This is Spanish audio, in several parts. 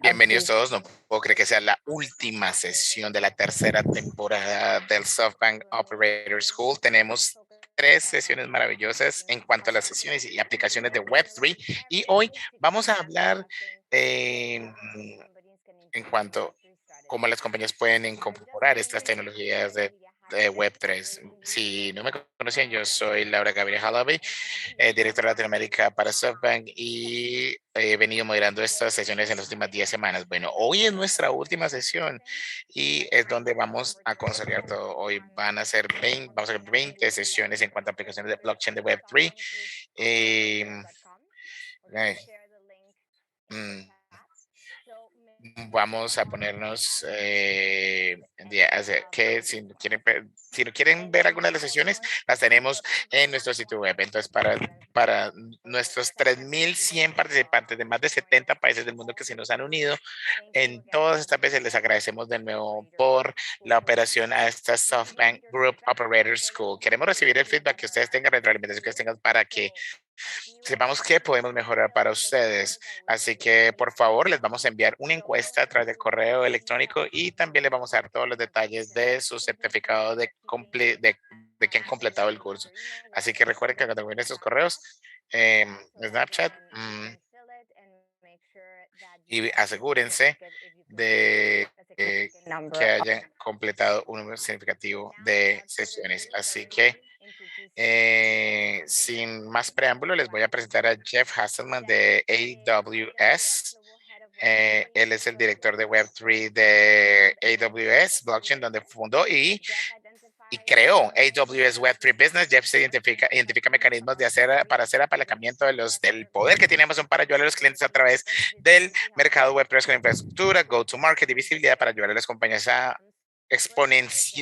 Bienvenidos todos, no puedo creer que sea la última sesión de la tercera temporada del SoftBank Operator School. Tenemos 3 sesiones maravillosas en cuanto a las sesiones y aplicaciones de Web3 y hoy vamos a hablar en cuanto a cómo las compañías pueden incorporar estas tecnologías de Web3. Si no me conocen, yo soy Laura Gabriel Halaby, directora de Latinoamérica para SoftBank y he venido moderando estas sesiones en las últimas 10 semanas. Bueno, hoy es nuestra última sesión y es donde vamos a consolidar todo. Hoy vamos a hacer 20 sesiones en cuanto a aplicaciones de blockchain de Web3. Eh, eh, mm, Vamos a ponernos que si no quieren ver algunas de las sesiones, las tenemos en nuestro sitio web. Entonces, para nuestros 3.100 participantes de más de 70 países del mundo que se nos han unido, en todas estas veces les agradecemos de nuevo por la operación a esta SoftBank Group Operator School. Queremos recibir el feedback que ustedes tengan, retroalimentación que ustedes tengan para que sepamos qué podemos mejorar para ustedes. Así que por favor les vamos a enviar una encuesta a través del correo electrónico y también les vamos a dar todos los detalles de su certificado de que han completado el curso. Así que recuerden que cuando envíen estos correos, Snapchat, y asegúrense de que hayan completado un número significativo de sesiones. Así que sin más preámbulo, les voy a presentar a Jeff Hasselman de AWS. Él es el director de Web3 de AWS Blockchain, donde fundó y creó AWS Web3 Business. Jeff se identifica mecanismos para hacer apalancamiento del poder que tiene Amazon para ayudar a los clientes a través del mercado Web3 con infraestructura, go-to-market y visibilidad para ayudar a las compañías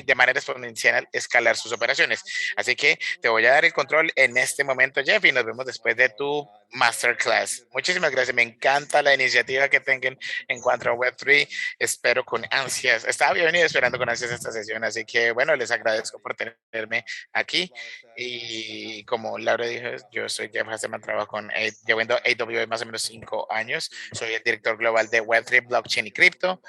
de manera exponencial escalar sus operaciones. Así que te voy a dar el control en este momento, Jeff, y nos vemos después de tu masterclass. Muchísimas gracias. Me encanta la iniciativa que tengan en cuanto a Web3. Espero con ansias. Estaba venido esperando con ansias esta sesión, así que bueno, les agradezco por tenerme aquí. Y como Laura dijo, yo soy Jeff Hasselman, trabajo llevando AWS más o menos 5 años. Soy el director global de Web3, Blockchain y Cripto.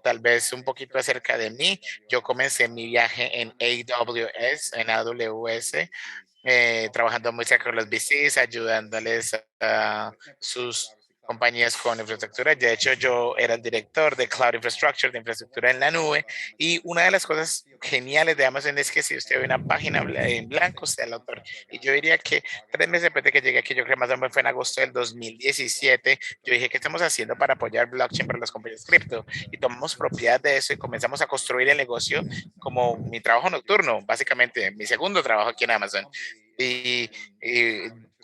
Tal vez un poquito acerca de mí. Yo comencé mi viaje en AWS, trabajando muy cerca con los VCs, ayudándoles a sus compañías con infraestructura. De hecho, yo era el director de Cloud Infrastructure, de infraestructura en la nube. Y una de las cosas geniales de Amazon es que si usted ve una página en blanco, usted es el autor. Y yo diría que 3 meses después de que llegué aquí, yo creo que más o menos fue en agosto del 2017, yo dije, ¿qué estamos haciendo para apoyar blockchain para las compañías cripto? Y tomamos propiedad de eso y comenzamos a construir el negocio como mi trabajo nocturno, básicamente mi segundo trabajo aquí en Amazon. Y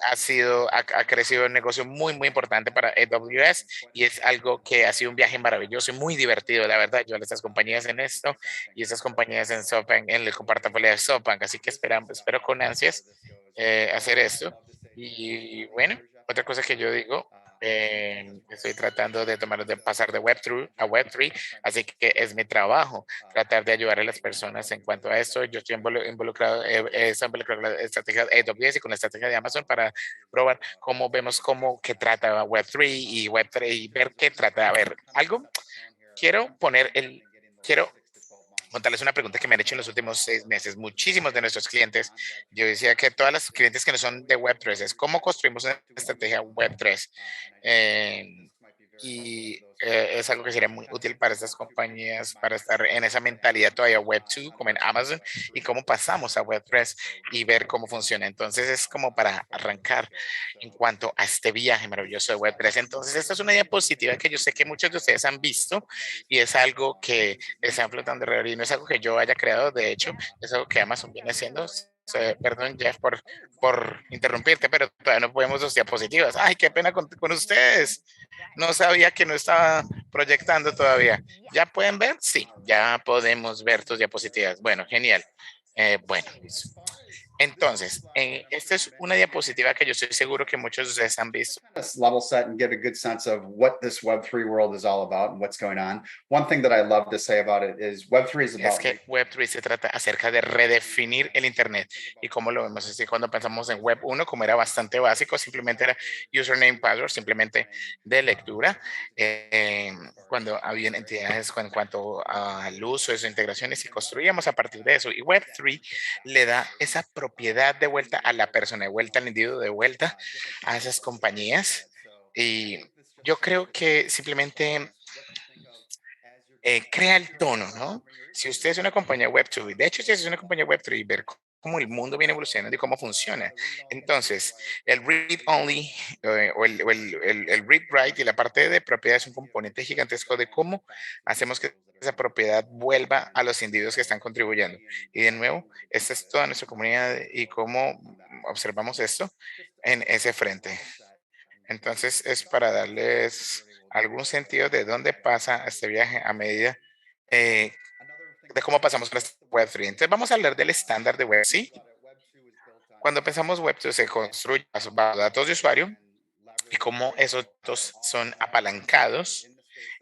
ha crecido un negocio muy, muy importante para AWS y es algo que ha sido un viaje maravilloso y muy divertido, la verdad. Yo a estas compañías en esto y estas compañías en SoftBank, en el portafolio de SoftBank, así que espero con ansias hacer esto. Y bueno, otra cosa que yo digo, estoy tratando de pasar de Web3 a Web3, así que es mi trabajo tratar de ayudar a las personas en cuanto a esto. Yo estoy involucrado en la estrategia de AWS y con la estrategia de Amazon para probar cómo que trata Web3 y Web3 y ver qué trata. A ver, quiero poner quiero contarles una pregunta que me han hecho en los últimos 6 meses. Muchísimos de nuestros clientes, yo decía que todas las clientes que no son de Web3 es cómo construimos una estrategia Web3. Es algo que sería muy útil para estas compañías, para estar en esa mentalidad todavía Web2, como en Amazon, y cómo pasamos a Web3 y ver cómo funciona. Entonces es como para arrancar en cuanto a este viaje maravilloso de Web3. Entonces esta es una diapositiva que yo sé que muchos de ustedes han visto y es algo que están flotando alrededor y no es algo que yo haya creado, de hecho, es algo que Amazon viene haciendo. Perdón, Jeff, por interrumpirte, pero todavía no podemos dos diapositivas. Ay, qué pena con ustedes. No sabía que no estaba proyectando todavía. ¿Ya pueden ver? Sí, ya podemos ver tus diapositivas. Bueno, genial. Bueno, Entonces, esta es una diapositiva que yo estoy seguro que muchos de ustedes han visto. Us level set and get a good sense of what this Web3 world is all about and what's going on. One thing that I love to say about it is Web3 is Es about que Web3 se trata acerca de redefinir el Internet. Y como lo vemos, es que cuando pensamos en Web 1, como era bastante básico, simplemente era username, password, simplemente de lectura. Cuando habían entidades en cuanto al uso de sus integraciones y construíamos a partir de eso. Y Web3 le da esa propiedad de vuelta a la persona, de vuelta al individuo, de vuelta a esas compañías. Y yo creo que simplemente crea el tono, ¿no? Si usted es una compañía Web2, de hecho, si es una compañía Web3, y ver cómo el mundo viene evolucionando y cómo funciona. Entonces, el read only o el read write y la parte de propiedad es un componente gigantesco de cómo hacemos que esa propiedad vuelva a los individuos que están contribuyendo. Y de nuevo, esta es toda nuestra comunidad y cómo observamos esto en ese frente. Entonces, es para darles algún sentido de dónde pasa este viaje a medida eh, de cómo pasamos a la Web3. Entonces, vamos a hablar del estándar de Web3. Cuando pensamos Web2, se construye bajo datos de usuario y cómo esos datos son apalancados,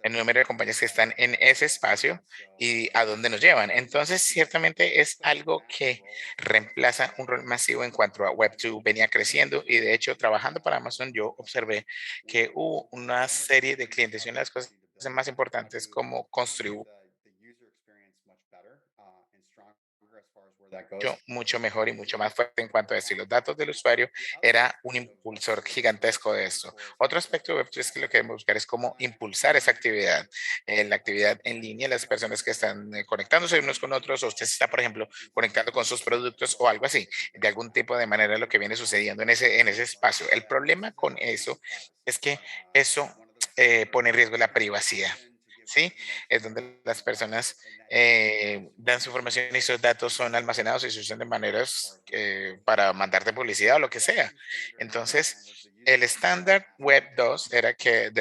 el número de compañías que están en ese espacio y a dónde nos llevan. Entonces, ciertamente es algo que reemplaza un rol masivo en cuanto a Web2 venía creciendo y de hecho, trabajando para Amazon, yo observé que hubo una serie de clientes y una de las cosas más importantes como construir that goes. mucho, mucho mejor y mucho más fuerte en cuanto a esto. Y los datos del usuario era un impulsor gigantesco de esto. Otro aspecto de Web3 que lo que queremos buscar es cómo impulsar esa actividad, la actividad en línea, las personas que están conectándose unos con otros, o usted se está, por ejemplo, conectando con sus productos o algo así, de algún tipo de manera lo que viene sucediendo en ese espacio. El problema con eso es que eso pone en riesgo la privacidad. ¿Sí? Es donde las personas dan su información y esos datos son almacenados y se usan de maneras para mandarte publicidad o lo que sea. Entonces, el estándar Web 2 era que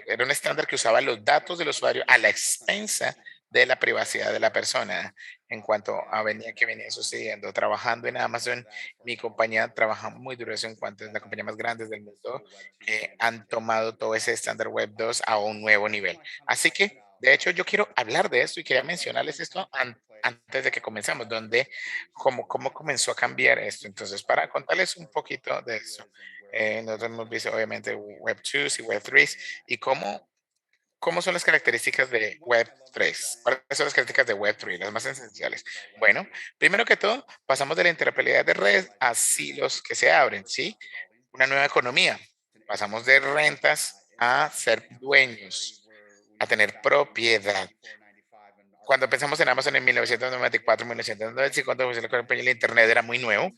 era un estándar que usaba los datos del usuario a la expensa de la privacidad de la persona. En cuanto a que venía sucediendo, trabajando en Amazon, mi compañía trabaja muy duro eso en cuanto es la compañía más grande del mundo que han tomado todo ese estándar Web 2 a un nuevo nivel. Así que, de hecho, yo quiero hablar de esto y quería mencionarles esto antes de que comencemos, donde, cómo comenzó a cambiar esto. Entonces, para contarles un poquito de eso, nosotros hemos visto obviamente Web 2 y Web 3 y cómo son las características de Web 3. ¿Cuáles son las características de Web 3? Las más esenciales. Bueno, primero que todo, pasamos de la interoperabilidad de redes a silos que se abren, ¿sí? Una nueva economía. Pasamos de rentas a ser dueños, a tener propiedad. Cuando pensamos en Amazon en 1994, 1995, cuando la compañía de Internet era muy nuevo,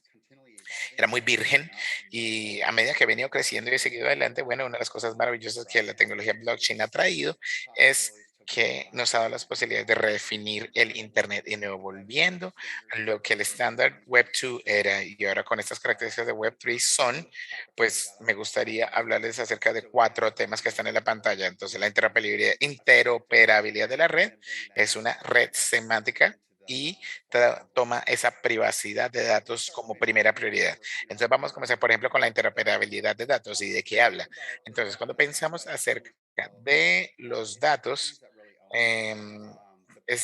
era muy virgen y a medida que ha venido creciendo y he seguido adelante, bueno, una de las cosas maravillosas que la tecnología blockchain ha traído es que nos ha dado las posibilidades de redefinir el Internet y nuevo volviendo a lo que el estándar Web 2 era y ahora con estas características de Web 3 son, pues me gustaría hablarles acerca de cuatro temas que están en la pantalla. Entonces, la interoperabilidad de la red es una red semántica y toma esa privacidad de datos como primera prioridad. Entonces vamos a comenzar, por ejemplo, con la interoperabilidad de datos y de qué habla. Entonces, cuando pensamos acerca de los datos, em,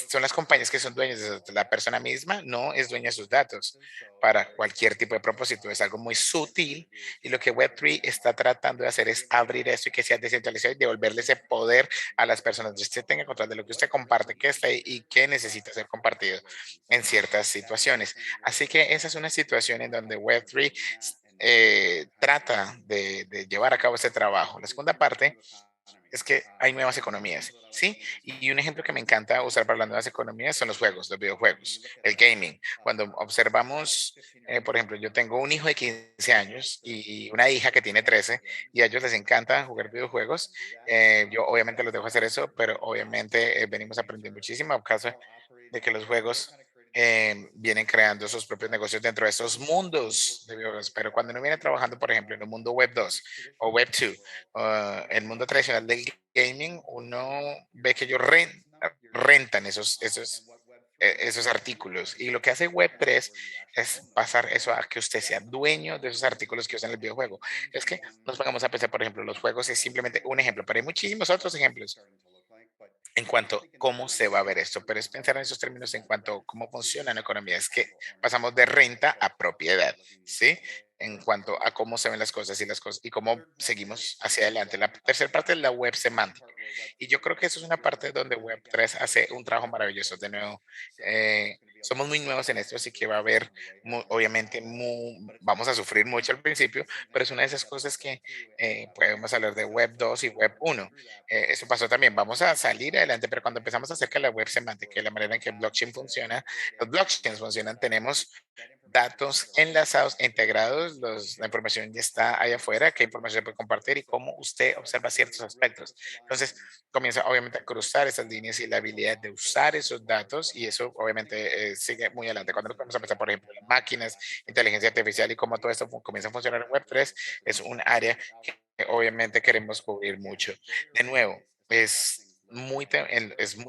son las compañías que son dueñas de esos datos. La persona misma no es dueña de sus datos para cualquier tipo de propósito. Es algo muy sutil y lo que Web3 está tratando de hacer es abrir eso y que sea descentralizado y devolverle ese poder a las personas. Que usted tenga control de lo que usted comparte, qué está ahí y qué necesita ser compartido en ciertas situaciones. Así que esa es una situación en donde Web3 trata de llevar a cabo ese trabajo. La segunda parte es que hay nuevas economías, ¿sí? Y un ejemplo que me encanta usar para las nuevas economías son los juegos, los videojuegos, el gaming. Cuando observamos, por ejemplo, yo tengo un hijo de 15 años y una hija que tiene 13 y a ellos les encanta jugar videojuegos. Yo obviamente los dejo hacer eso, pero obviamente venimos aprendiendo muchísimo a causa de que los juegos vienen creando sus propios negocios dentro de estos mundos de videojuegos. Pero cuando uno viene trabajando, por ejemplo, en un mundo web 2 o web 2, el mundo tradicional del gaming, uno ve que ellos rentan esos artículos. Y lo que hace Web3 es pasar eso a que usted sea dueño de esos artículos que usan en el videojuego. Es que nos pongamos a pensar, por ejemplo, los juegos es simplemente un ejemplo, pero hay muchísimos otros ejemplos en cuanto a cómo se va a ver esto, pero es pensar en esos términos en cuanto a cómo funciona la economía. Es que pasamos de renta a propiedad, ¿sí? En cuanto a cómo se ven las cosas y las cosas y cómo seguimos hacia adelante. La tercera parte es la web semántica. Y yo creo que eso es una parte donde Web3 hace un trabajo maravilloso. De nuevo, somos muy nuevos en esto, así que va a haber, obviamente, vamos a sufrir mucho al principio, pero es una de esas cosas que podemos hablar de Web 2 y Web 1. Eso pasó también. Vamos a salir adelante, pero cuando empezamos acerca de la web semántica y la manera en que el blockchain funciona, los blockchains funcionan, tenemos datos enlazados, integrados, la información ya está ahí afuera, qué información se puede compartir y cómo usted observa ciertos aspectos. Entonces, comienza obviamente a cruzar esas líneas y la habilidad de usar esos datos y eso obviamente sigue muy adelante. Cuando nos vamos a pensar, por ejemplo, en máquinas, inteligencia artificial y cómo todo esto comienza a funcionar en Web3, es un área que obviamente queremos cubrir mucho. De nuevo, es muy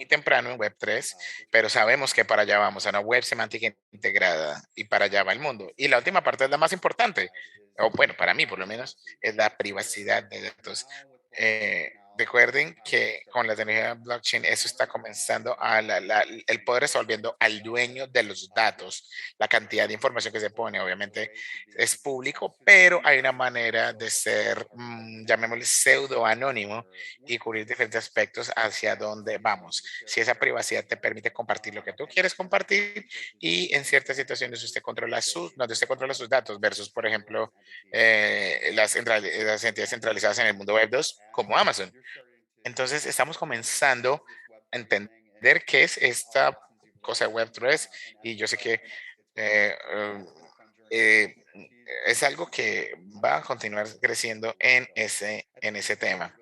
temprano en Web3, pero sabemos que para allá vamos, a una web semántica integrada y para allá va el mundo. Y la última parte es la más importante, o bueno, para mí por lo menos, es la privacidad de datos. Recuerden que con la tecnología blockchain eso está comenzando el poder está volviendo al dueño de los datos. La cantidad de información que se pone, obviamente, es público, pero hay una manera de ser, llamémosle pseudo anónimo y cubrir diferentes aspectos hacia dónde vamos. Si esa privacidad te permite compartir lo que tú quieres compartir y en ciertas situaciones donde usted controla sus datos versus, por ejemplo, las entidades centralizadas en el mundo web 2 como Amazon. Entonces estamos comenzando a entender qué es esta cosa Web3 y yo sé que eh, um, eh, es algo que va a continuar creciendo en ese tema.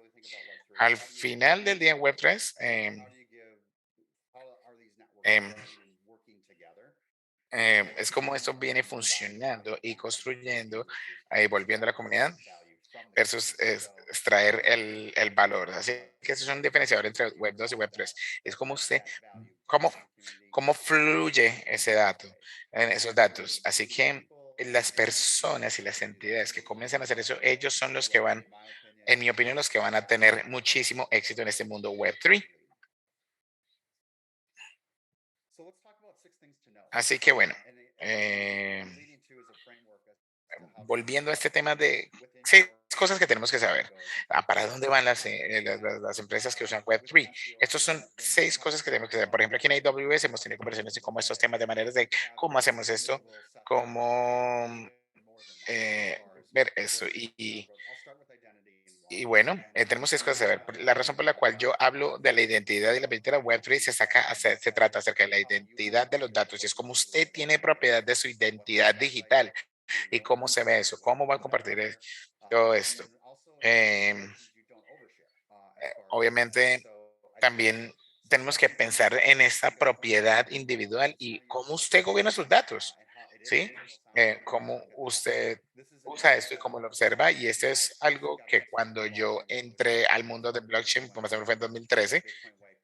Al final del día en Web3, em, es como esto viene funcionando y construyendo, volviendo a la comunidad versus extraer el valor. Así que eso es un diferenciador entre Web 2 y Web 3. Es como usted, cómo, cómo fluye ese dato, en esos datos. Así que las personas y las entidades que comienzan a hacer eso, ellos son los que van, en mi opinión, los que van a tener muchísimo éxito en este mundo Web 3. Así que bueno, eh, volviendo a este tema de 6 cosas que tenemos que saber. ¿Para dónde van las empresas que usan Web3? Estos son 6 cosas que tenemos que saber. Por ejemplo, aquí en AWS hemos tenido conversaciones de cómo estos temas de maneras de cómo hacemos esto, cómo eh, ver eso. Y bueno, tenemos 6 cosas que saber. La razón por la cual yo hablo de la identidad y la billetera Web3 se trata acerca de la identidad de los datos y es como usted tiene propiedad de su identidad digital y cómo se ve eso, cómo va a compartir todo esto. Em, Obviamente, también tenemos que pensar en esta propiedad individual y cómo usted gobierna sus datos, ¿sí? Cómo usted usa esto y cómo lo observa. Y esto es algo que cuando yo entré al mundo de blockchain, como se fue en 2013,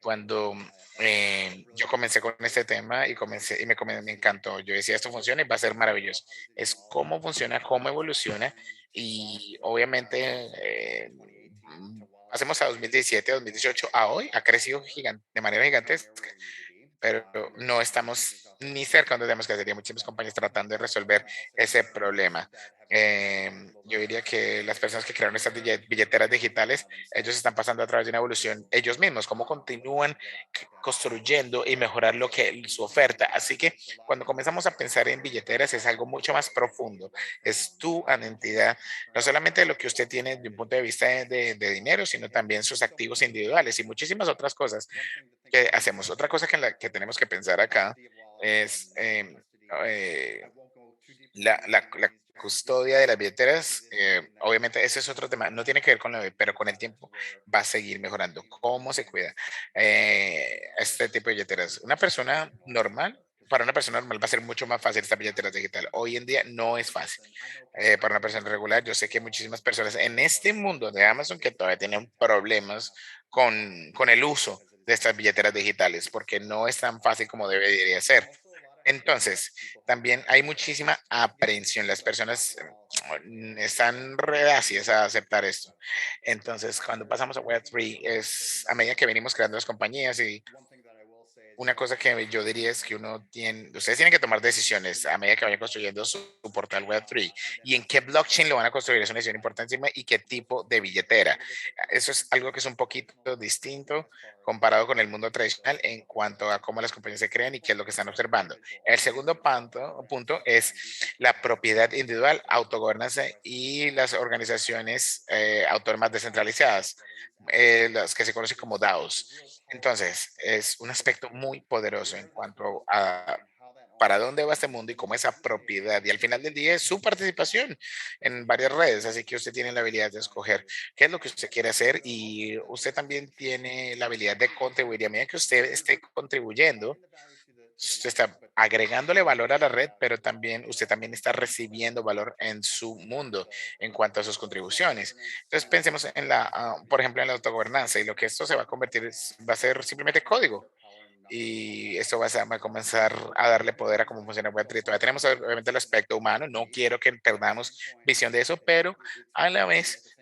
cuando yo comencé con este tema y comencé y me encantó. Yo decía, esto funciona y va a ser maravilloso. Es cómo funciona, cómo evoluciona y obviamente hacemos a 2017, 2018, a hoy ha crecido de manera gigantesca, pero no estamos ni cerca donde tenemos que hacer. Hay muchísimas compañías tratando de resolver ese problema. Yo diría que las personas que crearon estas billeteras digitales, ellos están pasando a través de una evolución ellos mismos, cómo continúan construyendo y mejorar su oferta. Así que cuando comenzamos a pensar en billeteras es algo mucho más profundo. Es tu entidad, no solamente lo que usted tiene de un punto de vista de dinero, sino también sus activos individuales y muchísimas otras cosas que hacemos. Otra cosa que tenemos que pensar acá es eh, la custodia de las billeteras. Obviamente, ese es otro tema. No tiene que ver con pero con el tiempo va a seguir mejorando. ¿Cómo se cuida este tipo de billeteras? Para una persona normal va a ser mucho más fácil esta billetera digital. Hoy en día no es fácil. Para una persona regular, yo sé que hay muchísimas personas en este mundo de Amazon que todavía tienen problemas con el uso de estas billeteras digitales, porque no es tan fácil como debería ser. Entonces, también hay muchísima aprehensión. Las personas están reacias a aceptar esto. Entonces, cuando pasamos a Web3, es a medida que venimos creando las compañías y una cosa que yo diría es que ustedes tienen que tomar decisiones a medida que vayan construyendo su portal Web3 y en qué blockchain lo van a construir es una decisión importantísima y qué tipo de billetera. Eso es algo que es un poquito distinto comparado con el mundo tradicional en cuanto a cómo las compañías se crean y qué es lo que están observando. El segundo punto es la propiedad individual, autogobernanza y las organizaciones autónomas descentralizadas, las que se conocen como DAOs. Entonces, es un aspecto muy poderoso en cuanto a para dónde va este mundo y cómo esa propiedad. Y al final del día es su participación en varias redes. Así que usted tiene la habilidad de escoger qué es lo que usted quiere hacer y usted también tiene la habilidad de contribuir. Y a medida que usted esté contribuyendo, usted está agregándole valor a la red, pero también usted también está recibiendo valor en su mundo en cuanto a sus contribuciones. Entonces pensemos en por ejemplo, en la autogobernanza y lo que esto se va a convertir va a ser simplemente código y esto va a comenzar a darle poder a cómo funciona Web3. Todavía tenemos obviamente el aspecto humano, no quiero que perdamos visión de eso, pero a la vez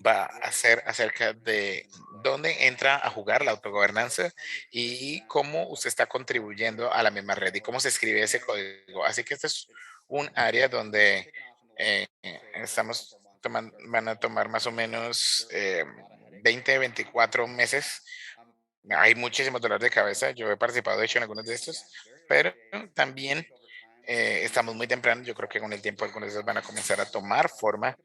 va a ser acerca de dónde entra a jugar la autogobernanza y cómo usted está contribuyendo a la misma red y cómo se escribe ese código. Así que este es un área donde van a tomar más o menos 20, 24 meses. Hay muchísimos dolores de cabeza. Yo he participado, de hecho, en algunos de estos, pero también estamos muy temprano. Yo creo que con el tiempo algunos de esos van a comenzar a tomar forma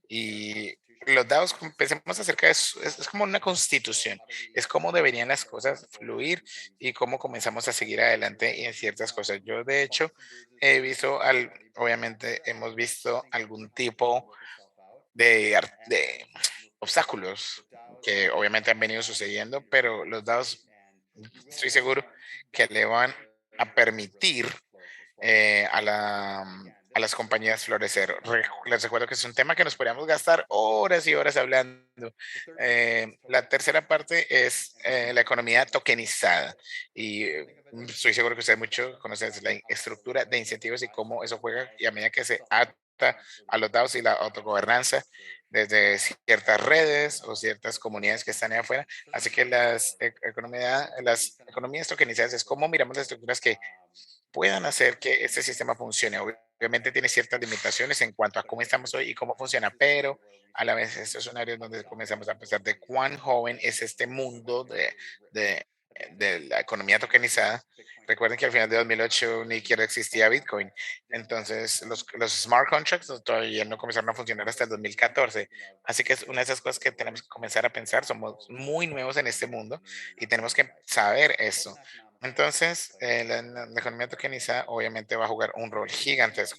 y los dados, pensemos acerca de eso, es como una constitución, es cómo deberían las cosas fluir y cómo comenzamos a seguir adelante en ciertas cosas. Yo, de hecho, obviamente hemos visto algún tipo de obstáculos que obviamente han venido sucediendo, pero los dados, estoy seguro que le van a permitir a las compañías florecer. Les recuerdo que es un tema que nos podríamos gastar horas y horas hablando. La tercera parte es la economía tokenizada y estoy seguro que ustedes mucho conocen la estructura de incentivos y cómo eso juega y a medida que se ata a los dados y la autogobernanza desde ciertas redes o ciertas comunidades que están ahí afuera. Así que las economías tokenizadas es cómo miramos las estructuras que puedan hacer que este sistema funcione. Obviamente tiene ciertas limitaciones en cuanto a cómo estamos hoy y cómo funciona, pero a la vez esto es un área donde comenzamos a pensar de cuán joven es este mundo de, de la economía tokenizada. Recuerden que al final de 2008 ni siquiera existía Bitcoin. Entonces, los smart contracts todavía no comenzaron a funcionar hasta el 2014. Así que es una de esas cosas que tenemos que comenzar a pensar. Somos muy nuevos en este mundo y tenemos que saber esto. Entonces, la economía tokenizada obviamente va a jugar un rol gigantesco.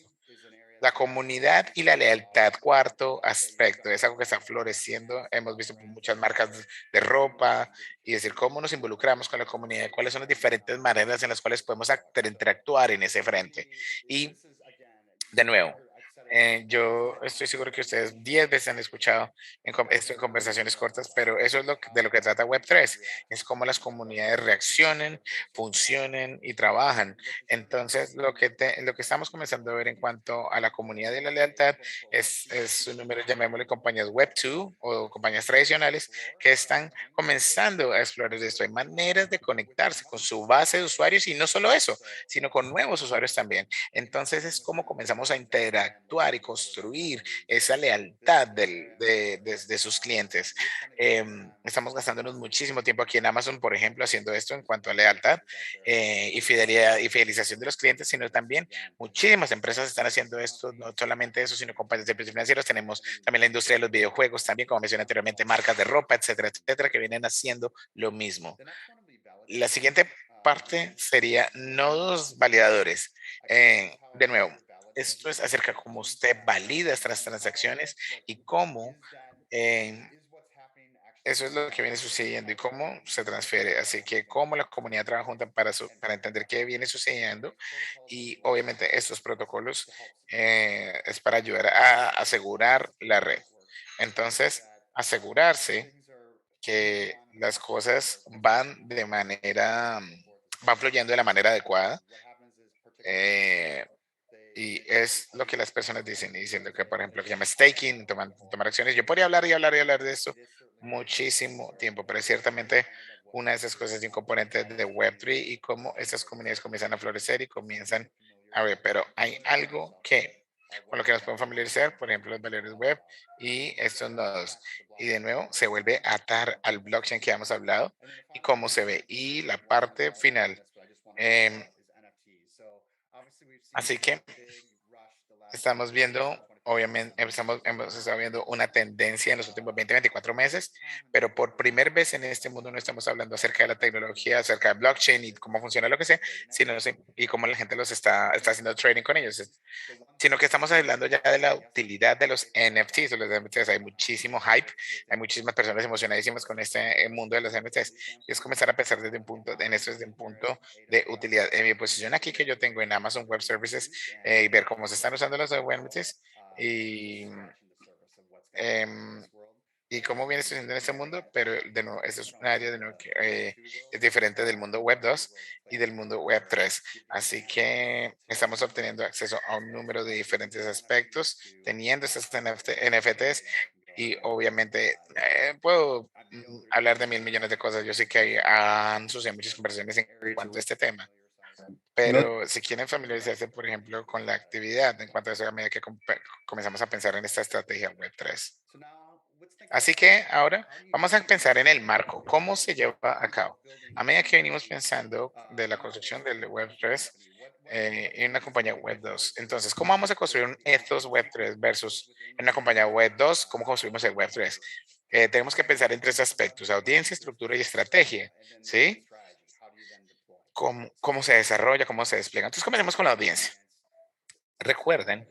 La comunidad y la lealtad, cuarto aspecto, es algo que está floreciendo. Hemos visto muchas marcas de ropa y decir cómo nos involucramos con la comunidad, cuáles son las diferentes maneras en las cuales podemos interactuar en ese frente. Y de nuevo, yo estoy seguro que ustedes 10 veces han escuchado esto en conversaciones cortas, pero eso es de lo que trata Web3. Es cómo las comunidades reaccionan, funcionan y trabajan. Entonces, lo que estamos comenzando a ver en cuanto a la comunidad de la lealtad es un número, llamémosle compañías Web2 o compañías tradicionales que están comenzando a explorar esto. Hay maneras de conectarse con su base de usuarios y no solo eso, sino con nuevos usuarios también. Entonces es como comenzamos a interactuar y construir esa lealtad de sus clientes. Estamos gastándonos muchísimo tiempo aquí en Amazon, por ejemplo, haciendo esto en cuanto a lealtad y fidelidad y fidelización de los clientes, sino también muchísimas empresas están haciendo esto, no solamente eso, sino compañías de servicios financieros. Tenemos también la industria de los videojuegos, también, como mencioné anteriormente, marcas de ropa, etcétera, etcétera, que vienen haciendo lo mismo. La siguiente parte sería nodos validadores. De nuevo, esto es acerca de cómo usted valida estas transacciones y cómo eh, eso es lo que viene sucediendo y cómo se transfiere. Así que cómo la comunidad trabaja junta para entender qué viene sucediendo y obviamente estos protocolos es para ayudar a asegurar la red. Entonces, asegurarse. que las cosas van fluyendo de la manera adecuada. eh, y es lo que las personas dicen, y diciendo que, por ejemplo, que se llama staking, tomar acciones. Yo podría hablar y hablar y hablar de eso muchísimo tiempo, pero es ciertamente una de esas cosas de un componente de Web3 y cómo estas comunidades comienzan a florecer y comienzan a ver, pero hay algo que con lo que nos podemos familiarizar, por ejemplo, los valores web y estos nodos. Y de nuevo se vuelve a atar al blockchain que hemos hablado y cómo se ve. Y la parte final. em, Así que estamos viendo, obviamente, hemos estado viendo una tendencia en los últimos 20, 24 meses, pero por primera vez en este mundo no estamos hablando acerca de la tecnología, acerca de blockchain y cómo funciona lo que sea, y cómo la gente está haciendo trading con ellos, sino que estamos hablando ya de la utilidad de los NFTs o los NFTs. Hay muchísimo hype, hay muchísimas personas emocionadísimas con este mundo de los NFTs. Y es comenzar a pensar desde un punto, en esto desde un punto de utilidad. En mi posición aquí que yo tengo en Amazon Web Services y ver cómo se están usando los NFTs y, em, y cómo viene sucediendo en este mundo, pero de nuevo, esto es un área de nuevo que es diferente del mundo web 2 y del mundo web 3. Así que estamos obteniendo acceso a un número de diferentes aspectos, teniendo estos NFTs y obviamente puedo hablar de mil millones de cosas. Yo sé que han sucedido muchas conversaciones en cuanto a este tema, pero si quieren familiarizarse, por ejemplo, con la actividad en cuanto a eso, a medida que comenzamos a pensar en esta estrategia web 3. Así que ahora vamos a pensar en el marco, cómo se lleva a cabo. A medida que venimos pensando de la construcción del Web 3 en una compañía Web 2. Entonces, ¿cómo vamos a construir un ethos Web 3 versus en una compañía Web 2? ¿Cómo construimos el Web 3? Tenemos que pensar en tres aspectos, audiencia, estructura y estrategia, ¿sí? ¿Cómo se desarrolla, cómo se despliega? Entonces, comencemos con la audiencia. Recuerden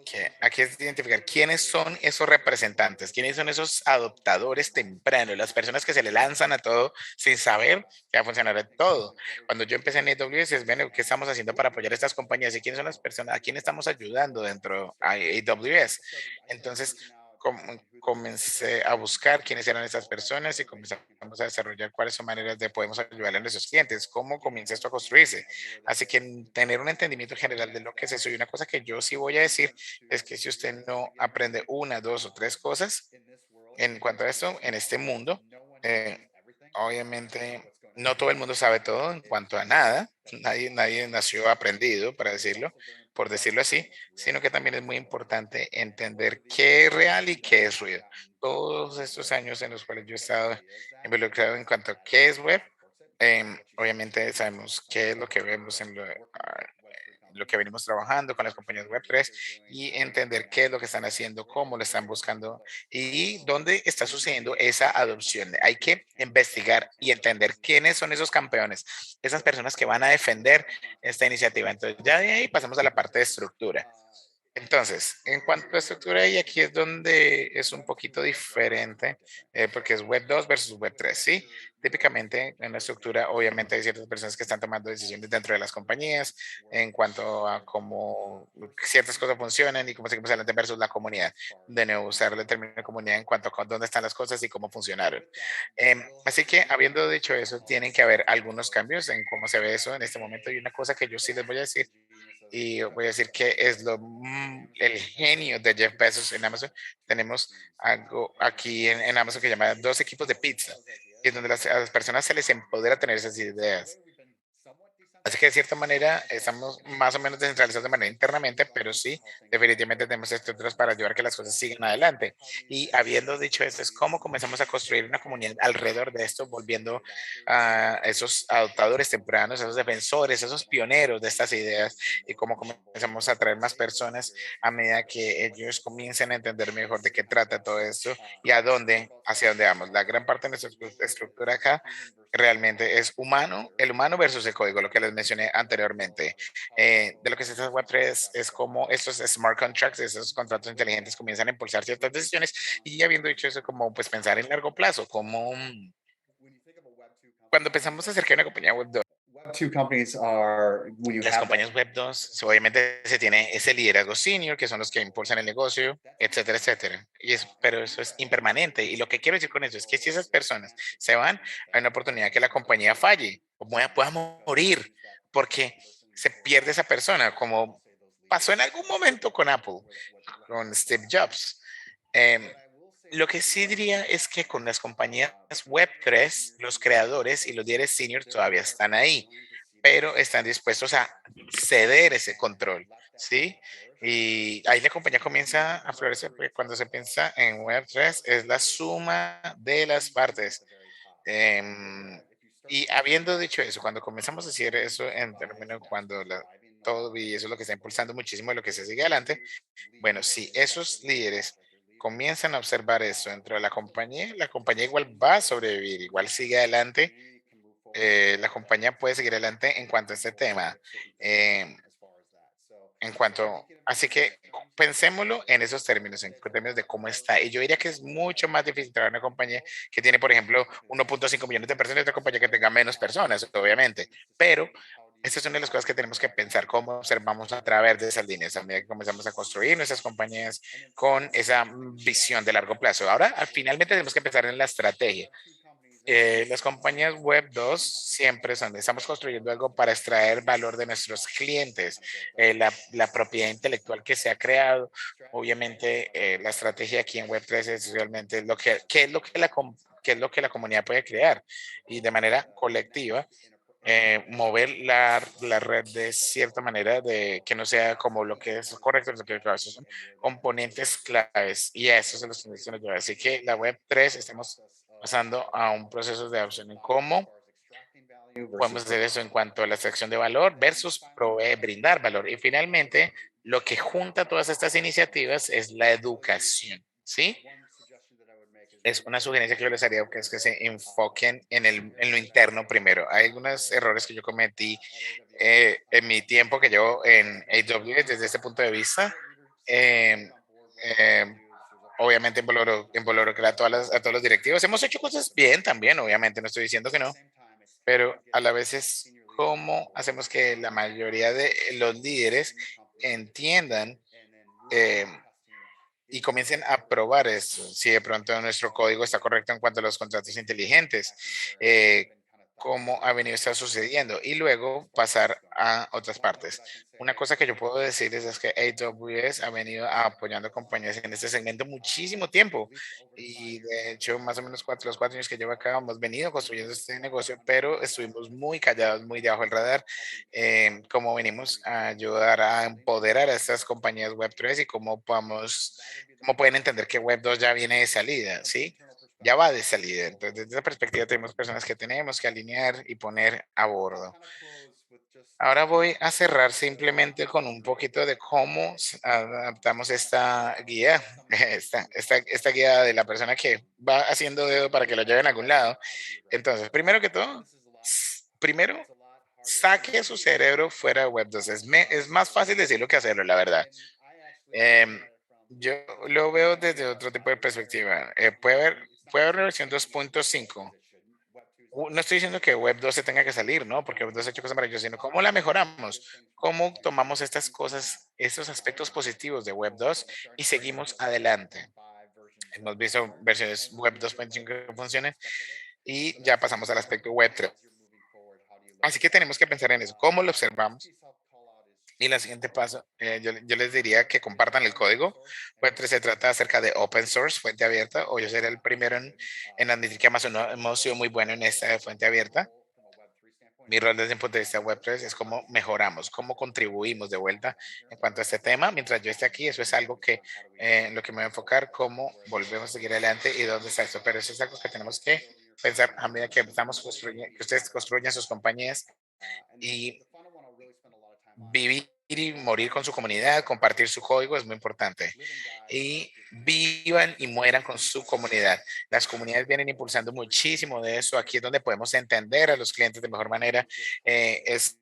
que aquí es identificar quiénes son esos representantes, quiénes son esos adoptadores tempranos, las personas que se le lanzan a todo sin saber que va a funcionar todo. Cuando yo empecé en AWS, es, bueno, ¿qué estamos haciendo para apoyar a estas compañías? ¿Y quiénes son las personas? ¿A quién estamos ayudando dentro de AWS? Entonces, comencé a buscar quiénes eran esas personas y comenzamos a desarrollar cuáles son maneras de podemos ayudar a nuestros clientes, cómo comienza esto a construirse. Así que tener un entendimiento general de lo que es eso. Y una cosa que yo sí voy a decir es que si usted no aprende una, dos o tres cosas en cuanto a esto, en este mundo, obviamente no todo el mundo sabe todo en cuanto a nada. Nadie nació aprendido, para decirlo, por decirlo así, sino que también es muy importante entender qué es real y qué es ruido. Todos estos años en los cuales yo he estado involucrado en cuanto a qué es web, obviamente sabemos qué es lo que vemos en lo que venimos trabajando con las compañías Web3 y entender qué es lo que están haciendo, cómo lo están buscando y dónde está sucediendo esa adopción. Hay que investigar y entender quiénes son esos campeones, esas personas que van a defender esta iniciativa. Entonces, ya de ahí pasamos a la parte de estructura. Entonces, en cuanto a estructura, y aquí es donde es un poquito diferente, porque es Web 2 versus Web 3, ¿sí? Típicamente en la estructura, obviamente hay ciertas personas que están tomando decisiones dentro de las compañías en cuanto a cómo ciertas cosas funcionan y cómo seguimos adelante versus la comunidad. De nuevo, usar el término comunidad en cuanto a dónde están las cosas y cómo funcionaron. Así que, habiendo dicho eso, tienen que haber algunos cambios en cómo se ve eso en este momento. Y una cosa que yo sí les voy a decir y voy a decir que es el genio de Jeff Bezos en Amazon. Tenemos algo aquí en Amazon que se llama dos equipos de pizza, y es donde a las personas se les empodera tener esas ideas. Así que de cierta manera estamos más o menos descentralizados de manera internamente, pero sí, definitivamente tenemos estructuras para ayudar a que las cosas sigan adelante. Y habiendo dicho esto, es cómo comenzamos a construir una comunidad alrededor de esto, volviendo a esos adoptadores tempranos, esos defensores, esos pioneros de estas ideas y cómo comenzamos a atraer más personas a medida que ellos comiencen a entender mejor de qué trata todo esto y hacia dónde vamos. La gran parte de nuestra estructura acá realmente es humano, el humano versus el código, lo que les mencioné anteriormente. De lo que se trata Web3 es como estos smart contracts, esos contratos inteligentes comienzan a impulsar ciertas decisiones y habiendo dicho eso, como pues pensar en largo plazo, como cuando pensamos acerca de una compañía web Two companies are when you Las have that. compañías web 2, obviamente se tiene ese liderazgo senior, que son los que impulsan el negocio, etcétera, etcétera. Pero eso es impermanente. Y lo que quiero decir con eso es que si esas personas se van, hay una oportunidad que la compañía falle o pueda morir porque se pierde esa persona, como pasó en algún momento con Apple, con Steve Jobs. Em, lo que sí diría es que con las compañías Web3, los creadores y los líderes seniors todavía están ahí, pero están dispuestos a ceder ese control, ¿sí? Y ahí la compañía comienza a florecer, porque cuando se piensa en Web3 es la suma de las partes. Em, y habiendo dicho eso, cuando comenzamos a decir eso en términos cuando todo y eso es lo que está impulsando muchísimo de lo que se sigue adelante, bueno, si esos líderes comienzan a observar eso dentro de la compañía igual va a sobrevivir, igual sigue adelante, la compañía puede seguir adelante en cuanto a este tema. em, así que pensémoslo en esos términos, en términos de cómo está. Y yo diría que es mucho más difícil trabajar en una compañía que tiene, por ejemplo, 1.5 millones de personas y otra compañía que tenga menos personas, obviamente. Pero esta es una de las cosas que tenemos que pensar, cómo observamos a través de esas líneas, a medida que comenzamos a construir nuestras compañías con esa visión de largo plazo. Ahora, finalmente tenemos que pensar en la estrategia. Las compañías web 2 siempre son, estamos construyendo algo para extraer valor de nuestros clientes, la propiedad intelectual que se ha creado. Obviamente, la estrategia aquí en web 3 es realmente qué es lo que qué es lo que la comunidad puede crear y de manera colectiva. Mover la red de cierta manera de que no sea como lo que es correcto, lo que esos son componentes claves y a eso se los tenemos que llevar. Así que la web 3 estamos pasando a un proceso de adopción en cómo podemos hacer eso en cuanto a la extracción de valor versus brindar valor. Y finalmente, lo que junta todas estas iniciativas es la educación, ¿sí? Es una sugerencia que yo les haría, que es que se enfoquen en lo interno primero. Hay algunos errores que yo cometí en mi tiempo que llevo en AWS desde este punto de vista. em, em, Obviamente involucrar a todos los directivos. Hemos hecho cosas bien también, obviamente, no estoy diciendo que no, pero a la vez es cómo hacemos que la mayoría de los líderes entiendan eh, y comiencen a probar eso, si de pronto nuestro código está correcto en cuanto a los contratos inteligentes, cómo ha venido estar sucediendo y luego pasar a otras partes. Una cosa que yo puedo decir es que AWS ha venido apoyando compañías en este segmento muchísimo tiempo y de hecho más o menos los 4 años que llevo acá hemos venido construyendo este negocio, pero estuvimos muy callados, muy debajo del radar, cómo venimos a ayudar a empoderar a estas compañías Web3 y cómo pueden entender que Web2 ya viene de salida, ¿sí? Ya va de salida. Entonces, desde esa perspectiva tenemos personas que tenemos que alinear y poner a bordo. Ahora voy a cerrar simplemente con un poquito de cómo adaptamos esta guía, esta guía de la persona que va haciendo dedo para que lo lleven a algún lado. Entonces, primero que todo, primero saque su cerebro fuera de Web2. Es más fácil decirlo que hacerlo, la verdad. Em, yo lo veo desde otro tipo de perspectiva. Puede haber una versión 2.5. No estoy diciendo que Web 2 se tenga que salir, ¿no? Porque Web 2 ha hecho cosas maravillosas, sino cómo la mejoramos, cómo tomamos estas cosas, estos aspectos positivos de Web 2 y seguimos adelante. Hemos visto versiones Web 2.5 que funcionen y ya pasamos al aspecto Web 3. Así que tenemos que pensar en eso, cómo lo observamos. Y la siguiente paso, yo les diría que compartan el código. Web3 se trata acerca de open source, fuente abierta, o yo seré el primero en admitir que Amazon no hemos sido muy bueno en esta de fuente abierta. Mi rol desde el punto de vista Web3 es cómo mejoramos, cómo contribuimos de vuelta en cuanto a este tema. Mientras yo esté aquí, eso es algo que en lo que me voy a enfocar, cómo volvemos a seguir adelante y dónde está esto. Pero eso es algo que tenemos que pensar a medida que estamos construyendo, que ustedes construyan sus compañías y vivir y morir con su comunidad, compartir su código es muy importante. Y vivan y mueran con su comunidad. Las comunidades vienen impulsando muchísimo de eso. Aquí es donde podemos entender a los clientes de mejor manera. Es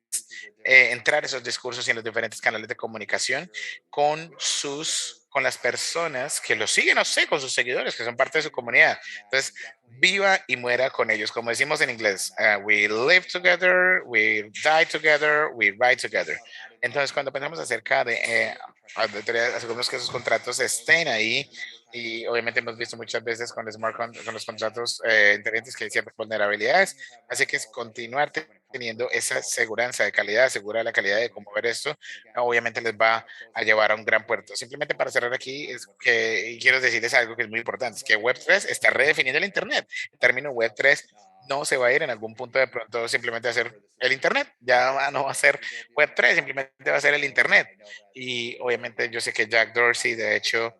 entrar esos discursos en los diferentes canales de comunicación con sus con las personas que lo siguen, no sé, con sus seguidores, que son parte de su comunidad. Entonces, viva y muera con ellos. Como decimos en inglés, we live together, we die together, we ride together. Entonces, cuando pensamos acerca de asegurarnos que esos contratos estén ahí, y obviamente hemos visto muchas veces con, con los contratos inteligentes que hay ciertas vulnerabilidades, así que es continuar teniendo esa seguridad de calidad, asegura la calidad de cómo ver esto, obviamente les va a llevar a un gran puerto. Simplemente para cerrar aquí, es que quiero decirles algo que es muy importante, es que Web3 está redefiniendo el Internet. El término Web3 no se va a ir en algún punto de pronto simplemente a ser el Internet, no va a ser Web3, simplemente va a ser el Internet. Y obviamente yo sé que Jack Dorsey, de hecho,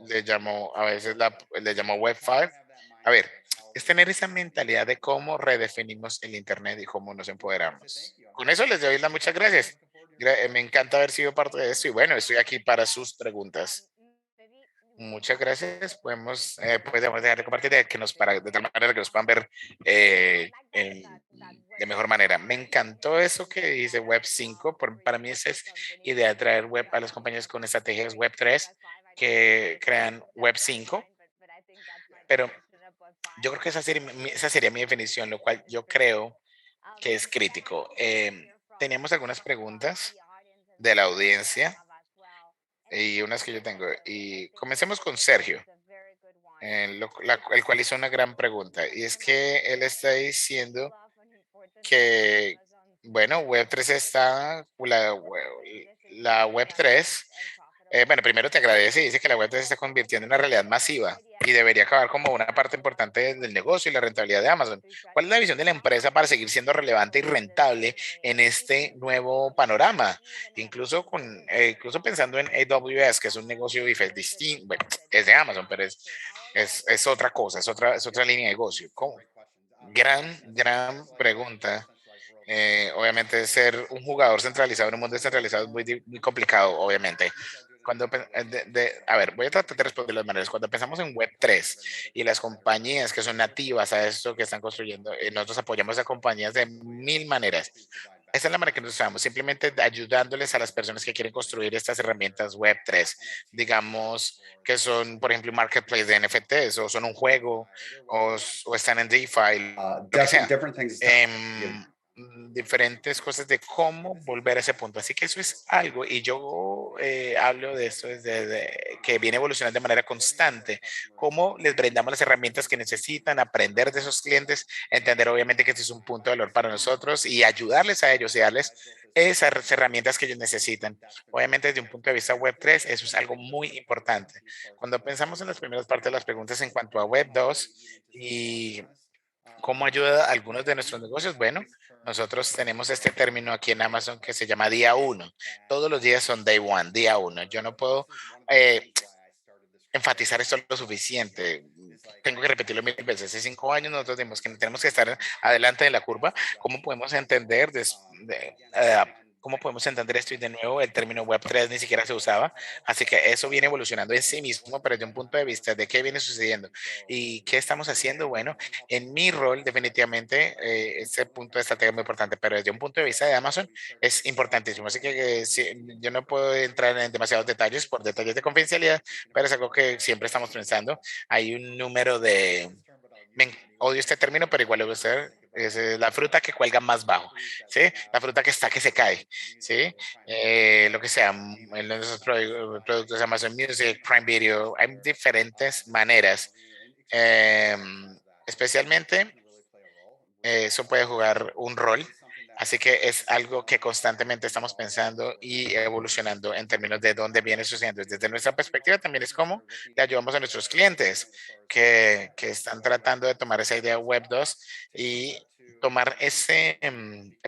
le llamó, a veces le llamó Web5. A ver, es tener esa mentalidad de cómo redefinimos el Internet y cómo nos empoderamos. Con eso les doy las muchas gracias. Me encanta haber sido parte de esto y bueno, estoy aquí para sus preguntas. Muchas gracias. Podemos dejar de compartir de tal manera que nos puedan ver de mejor manera. Me encantó eso que dice Web 5. Para mí esa es idea de traer web a las compañías con estrategias Web 3 que crean Web 5. Pero yo creo que esa sería mi definición, lo cual yo creo que es crítico. Teníamos algunas preguntas de la audiencia y unas que yo tengo. Y comencemos con Sergio, el cual hizo una gran pregunta. Y es que él está diciendo que, bueno, Web 3 la Web 3. Bueno, primero te agradece y dice que la web se está convirtiendo en una realidad masiva y debería acabar como una parte importante del negocio y la rentabilidad de Amazon. ¿Cuál es la visión de la empresa para seguir siendo relevante y rentable en este nuevo panorama? Incluso pensando en AWS, que es un negocio distinto, bueno, es de Amazon, pero es otra cosa, es otra línea de negocio. ¿Cómo? Gran pregunta. Obviamente ser un jugador centralizado en un mundo descentralizado es muy complicado, obviamente. A ver, voy a tratar de responder de las maneras. Cuando pensamos en Web 3 y las compañías que son nativas a esto que están construyendo, nosotros apoyamos a compañías de mil maneras. Esa es la manera que nos usamos, simplemente ayudándoles a las personas que quieren construir estas herramientas Web 3, digamos que son, por ejemplo, un marketplace de NFTs o son un juego o están en DeFi, lo que sea. Different things. Diferentes cosas de cómo volver a ese punto. Así que eso es algo, y yo hablo de esto que viene evolucionando de manera constante, cómo les brindamos las herramientas que necesitan, aprender de esos clientes, entender obviamente que este es un punto de valor para nosotros y ayudarles a ellos y darles esas herramientas que ellos necesitan. Obviamente desde un punto de vista Web 3, eso es algo muy importante. Cuando pensamos en las primeras partes de las preguntas en cuanto a Web 2 y ¿cómo ayuda a algunos de nuestros negocios? Bueno, nosotros tenemos este término aquí en Amazon que se llama día uno. Todos los días son day one, día uno. Yo no puedo enfatizar esto lo suficiente. Tengo que repetirlo mil veces. Hace 5 años nosotros tenemos que estar adelante de la curva. ¿Cómo podemos entender cómo podemos entender esto? Y de nuevo, el término Web 3 ni siquiera se usaba. Así que eso viene evolucionando en sí mismo, pero desde un punto de vista de qué viene sucediendo y qué estamos haciendo. Bueno, en mi rol, definitivamente, este punto de estrategia es muy importante, pero desde un punto de vista de Amazon es importantísimo. Así que yo no puedo entrar en demasiados detalles por detalles de confidencialidad, pero es algo que siempre estamos pensando. Hay un número odio este término, pero igual lo voy a usar. Es la fruta que cuelga más bajo, ¿sí? La fruta que se cae, ¿sí? Lo que sea, en los productos de Amazon Music, Prime Video, hay diferentes maneras. Especialmente, eso puede jugar un rol. Así que es algo que constantemente estamos pensando y evolucionando en términos de dónde viene sucediendo. Desde nuestra perspectiva también es como le ayudamos a nuestros clientes que están tratando de tomar esa idea Web 2 y tomar ese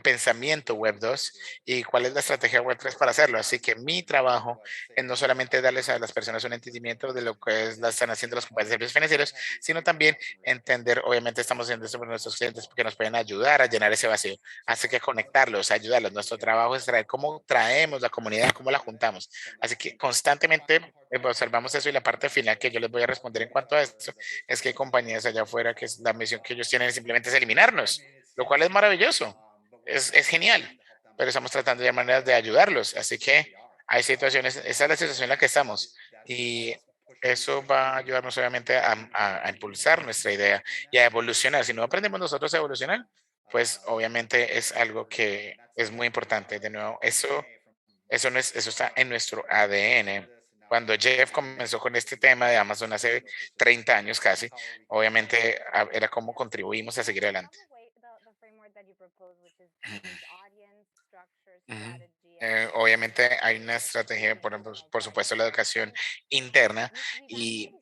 pensamiento Web 2 y cuál es la estrategia Web 3 para hacerlo. Así que mi trabajo es no solamente darles a las personas un entendimiento de lo que están haciendo las compañías de servicios financieros, sino también entender, obviamente estamos haciendo esto por nuestros clientes porque nos pueden ayudar a llenar ese vacío. Así que conectarlos, ayudarlos. Nuestro trabajo es traer cómo traemos la comunidad, cómo la juntamos. Así que constantemente observamos eso y la parte final que yo les voy a responder en cuanto a esto es que hay compañías allá afuera que la misión que ellos tienen simplemente es eliminarnos, lo cual es maravilloso, es genial, pero estamos tratando de maneras de ayudarlos. Así que hay situaciones, esa es la situación en la que estamos y eso va a ayudarnos obviamente a impulsar nuestra idea y a evolucionar. Si no aprendemos nosotros a evolucionar, pues obviamente es algo que es muy importante. De nuevo, eso no es, eso está en nuestro ADN. Cuando Jeff comenzó con este tema de Amazon hace 30 años casi, obviamente era como contribuimos a seguir adelante. Ujú. Obviamente hay una estrategia, por supuesto, la educación interna y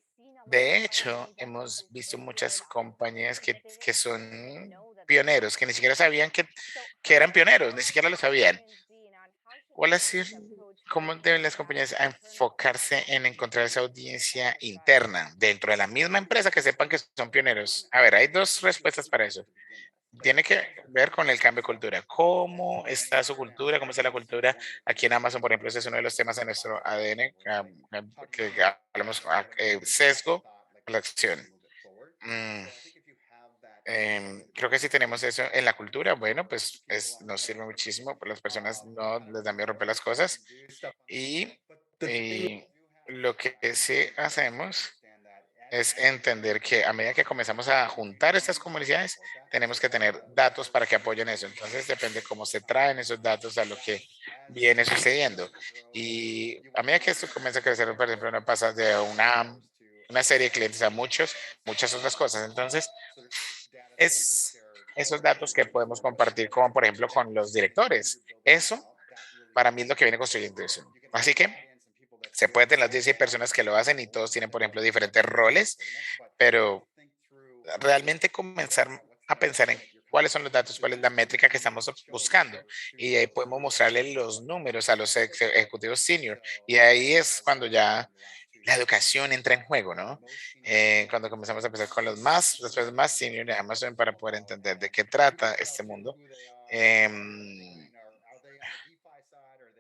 de hecho hemos visto muchas compañías que son pioneros, que ni siquiera sabían que eran pioneros, ni siquiera lo sabían. ¿Cuál ha sido, cómo deben las compañías enfocarse en encontrar esa audiencia interna dentro de la misma empresa que sepan que son pioneros? A ver, hay dos respuestas para eso. Tiene que ver con el cambio de cultura. ¿Cómo está su cultura? ¿Cómo está la cultura? Aquí en Amazon, por ejemplo, ese es uno de los temas de nuestro ADN, que hablamos, sesgo a la acción. Mm, creo que si tenemos eso en la cultura, bueno, pues nos sirve muchísimo, pues las personas no les da miedo romper las cosas y, y lo que sí hacemos es entender que a medida que comenzamos a juntar estas comunidades, tenemos que tener datos para que apoyen eso. Entonces depende cómo se traen esos datos a lo que viene sucediendo. Y a medida que esto comienza a crecer, por ejemplo, no pasa de una serie de clientes a muchas otras cosas. Entonces, es esos datos que podemos compartir, como por ejemplo con los directores. Eso para mí es lo que viene construyendo eso. Así que se puede tener las 16 personas que lo hacen y todos tienen, por ejemplo, diferentes roles, pero realmente comenzar a pensar en cuáles son los datos, cuál es la métrica que estamos buscando. Y ahí podemos mostrarle los números a los ejecutivos senior. Y ahí es cuando ya la educación entra en juego, ¿no? Cuando comenzamos a empezar con los más, después más senior de Amazon para poder entender de qué trata este mundo. Em,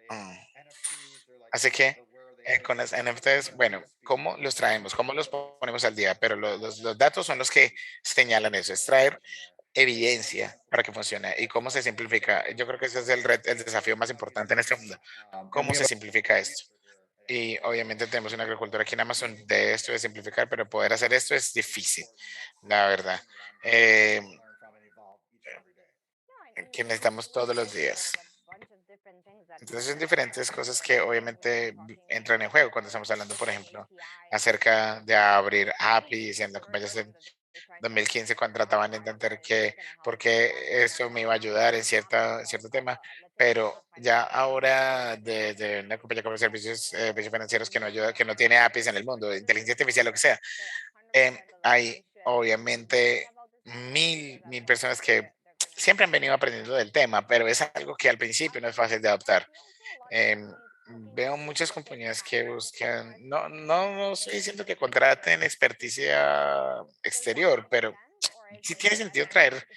mm, Así que con las NFTs, bueno, ¿cómo los traemos? ¿Cómo los ponemos al día? Pero los datos son los que señalan eso, es traer evidencia para que funcione. ¿Y cómo se simplifica? Yo creo que ese es el desafío más importante en este mundo. ¿Cómo se simplifica esto? Y obviamente tenemos una agricultura aquí en Amazon de esto de simplificar, pero poder hacer esto es difícil, la verdad. Eh, que necesitamos todos los días. Entonces son diferentes cosas que obviamente entran en juego cuando estamos hablando, por ejemplo, acerca de abrir APIs en las compañías en 2015 cuando trataban de entender que porque eso me iba a ayudar en cierto tema, pero ya ahora de una compañía como servicios financieros que no ayuda, que no tiene APIs en el mundo, inteligencia artificial, lo que sea, hay obviamente mil personas que siempre han venido aprendiendo del tema, pero es algo que al principio no es fácil de adoptar. Em, Veo muchas compañías que buscan, no estoy diciendo que contraten experticia exterior, pero sí tiene sentido traer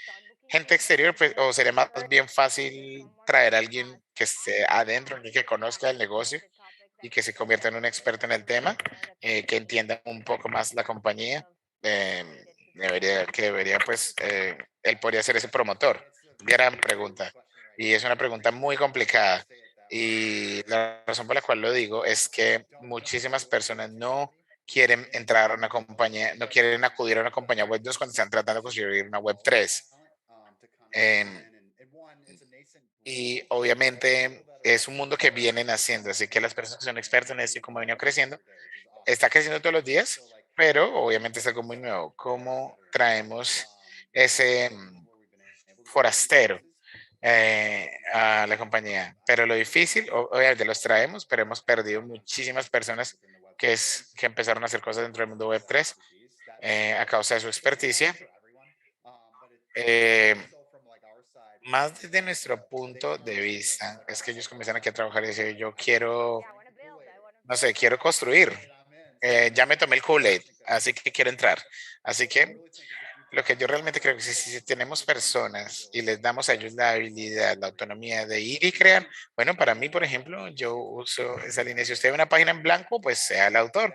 gente exterior, pues, o sería más bien fácil traer a alguien que esté adentro, alguien que conozca el negocio y que se convierta en un experto en el tema, que entienda un poco más la compañía. em, debería, pues, él podría ser ese promotor. Gran pregunta. Y es una pregunta muy complicada. Y la razón por la cual lo digo es que muchísimas personas no quieren entrar a una compañía, no quieren acudir a una compañía web 2 cuando están tratando de construir una web 3. Em, y obviamente es un mundo que viene naciendo, así que las personas que son expertas en esto y como ha venido creciendo, está creciendo todos los días, pero obviamente es algo muy nuevo. ¿Cómo traemos ese forastero a la compañía? Pero lo difícil, obviamente los traemos, pero hemos perdido muchísimas personas que empezaron a hacer cosas dentro del mundo web 3 a causa de su experticia. Eh, Más desde nuestro punto de vista, es que ellos comienzan aquí a trabajar y dicen, yo quiero, no sé, quiero construir. Ya me tomé el Kool-Aid, así que quiero entrar. Así que lo que yo realmente creo que si tenemos personas y les damos a ellos la habilidad, la autonomía de ir y crear, bueno, para mí, por ejemplo, yo uso esa línea. Si usted ve una página en blanco, pues sea el autor,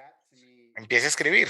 empiece a escribir.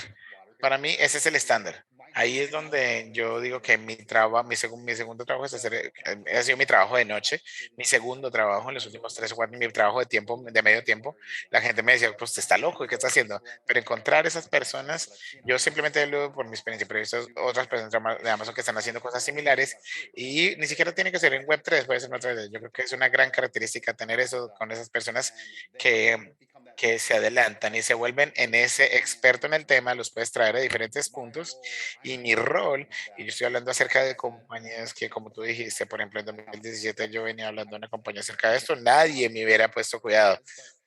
Para mí, ese es el estándar. Ahí es donde yo digo que mi trabajo, mi segundo trabajo es hacer, ha sido mi trabajo de noche, mi segundo trabajo en los últimos 3 o 4, mi trabajo de tiempo, de medio tiempo. La gente me decía, pues, está loco, ¿y qué está haciendo? Pero encontrar esas personas, yo simplemente hablo por mi experiencia, pero he visto otras personas de Amazon que están haciendo cosas similares y ni siquiera tiene que ser en Web3, puede ser en otra. Yo creo que es una gran característica tener eso con esas personas que que se adelantan y se vuelven en ese experto en el tema, los puedes traer a diferentes puntos. Y mi rol, y yo estoy hablando acerca de compañías que, como tú dijiste, por ejemplo, en 2017 yo venía hablando de una compañía acerca de esto, nadie me hubiera puesto cuidado.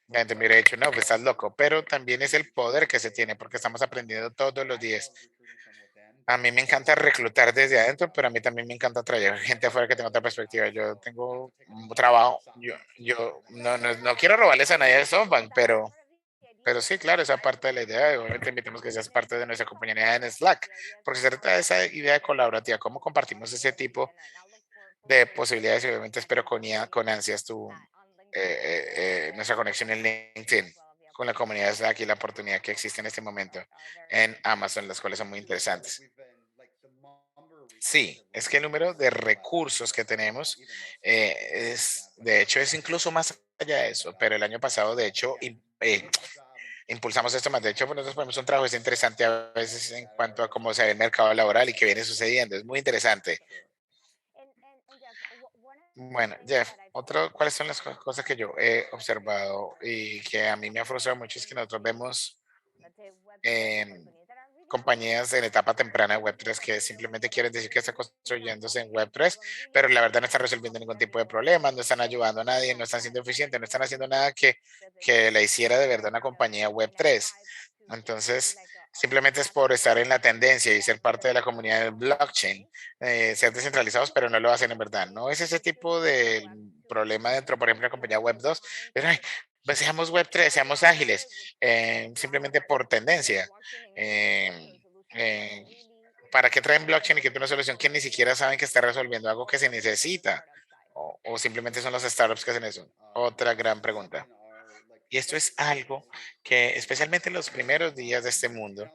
La gente me hubiera dicho, no, pues estás loco, pero también es el poder que se tiene porque estamos aprendiendo todos los días. A mí me encanta reclutar desde adentro, pero a mí también me encanta traer gente afuera que tenga otra perspectiva. Yo tengo un trabajo, yo no quiero robarles a nadie de SoftBank, pero sí, claro, esa parte de la idea, obviamente invitamos que seas parte de nuestra comunidad en Slack, porque se trata de esa idea colaborativa, cómo compartimos ese tipo de posibilidades y obviamente espero con ansias nuestra conexión en LinkedIn con la comunidad de Slack y la oportunidad que existe en este momento en Amazon, las cuales son muy interesantes. Sí, es que el número de recursos que tenemos de hecho, es incluso más allá de eso, pero el año pasado, de hecho, impulsamos esto más. De hecho, pues, nosotros ponemos un trabajo es interesante a veces en cuanto a cómo se ve el mercado laboral y qué viene sucediendo. Es muy interesante. Bueno, Jeff, ¿cuáles son las cosas que yo he observado y que a mí me ha frustrado mucho? Es que nosotros vemos em, compañías en etapa temprana de Web3 que simplemente quieren decir que está construyéndose en Web3, pero la verdad no están resolviendo ningún tipo de problema, no están ayudando a nadie, no están siendo eficientes, no están haciendo nada que la hiciera de verdad una compañía Web3. Entonces, simplemente es por estar en la tendencia y ser parte de la comunidad del blockchain, ser descentralizados, pero no lo hacen en verdad. No es ese tipo de problema dentro, por ejemplo, de la compañía Web2, pero ay, pues seamos Web3, seamos ágiles, simplemente por tendencia. Eh, eh, ¿Para qué traen blockchain y que una solución que ni siquiera saben que está resolviendo algo que se necesita? O simplemente son los startups que hacen eso? Otra gran pregunta. Y esto es algo que, especialmente en los primeros días de este mundo,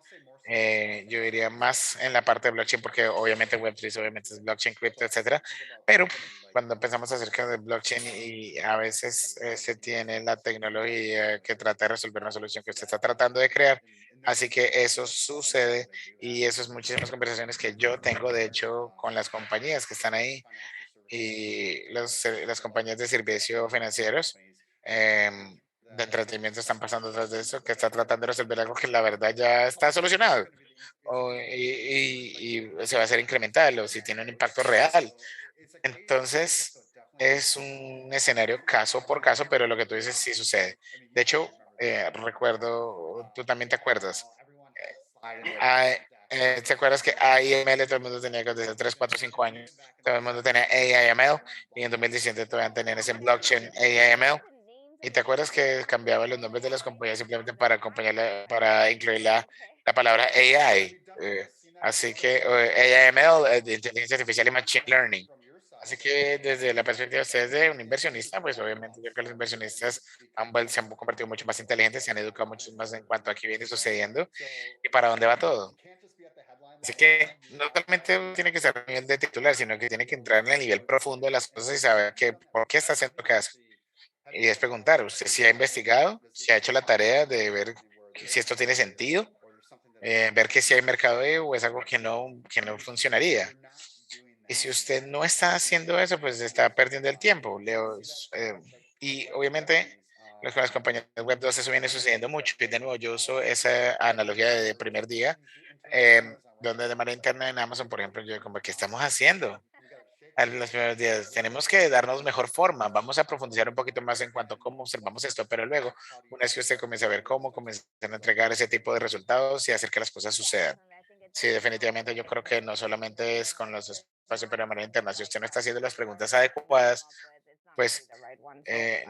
yo diría más en la parte de blockchain, porque obviamente Web3, obviamente es blockchain, cripto, etcétera. Pero cuando empezamos acerca de blockchain y a veces se tiene la tecnología que trata de resolver una solución que usted está tratando de crear. Así que eso sucede y eso es muchísimas conversaciones que yo tengo, de hecho, con las compañías que están ahí y las compañías de servicios financieros de entretenimiento están pasando tras de eso, que está tratando de resolver algo que la verdad ya está solucionado y se va a hacer incremental o si tiene un impacto real. Entonces, es un escenario caso por caso, pero lo que tú dices sí sucede. De hecho, recuerdo, tú también te acuerdas, Ah, ¿te acuerdas que AIML todo el mundo tenía que desde 3, 4, 5 años? Todo el mundo tenía AIML y en 2017 todavía tenían ese blockchain AIML. ¿Y te acuerdas que cambiaban los nombres de las compañías simplemente para para incluir la palabra AI? Así que AIML, de inteligencia artificial y machine learning. Así que desde la perspectiva de ustedes de un inversionista, pues obviamente yo creo que los inversionistas se han convertido mucho más inteligentes, se han educado mucho más en cuanto a qué viene sucediendo y para dónde va todo. Así que no solamente tiene que ser a nivel de titular, sino que tiene que entrar en el nivel profundo de las cosas y saber por qué está haciendo lo que hace. Y es preguntar, ¿usted si ha investigado, si ha hecho la tarea de ver si esto tiene sentido, ver que si hay mercado ahí o es algo que no funcionaría? Y si usted no está haciendo eso, pues está perdiendo el tiempo. Y obviamente con las compañías web 2 eso viene sucediendo mucho. Y de nuevo, yo uso esa analogía de primer día, donde de manera interna en Amazon, por ejemplo, yo como, ¿qué estamos haciendo? En los primeros días tenemos que darnos mejor forma. Vamos a profundizar un poquito más en cuanto a cómo observamos esto, pero luego, una vez que usted comienza a ver cómo comienzan a entregar ese tipo de resultados y hacer que las cosas sucedan. Sí, definitivamente yo creo que no solamente es con los espacios, pero de manera interna. Si usted no está haciendo las preguntas adecuadas, pues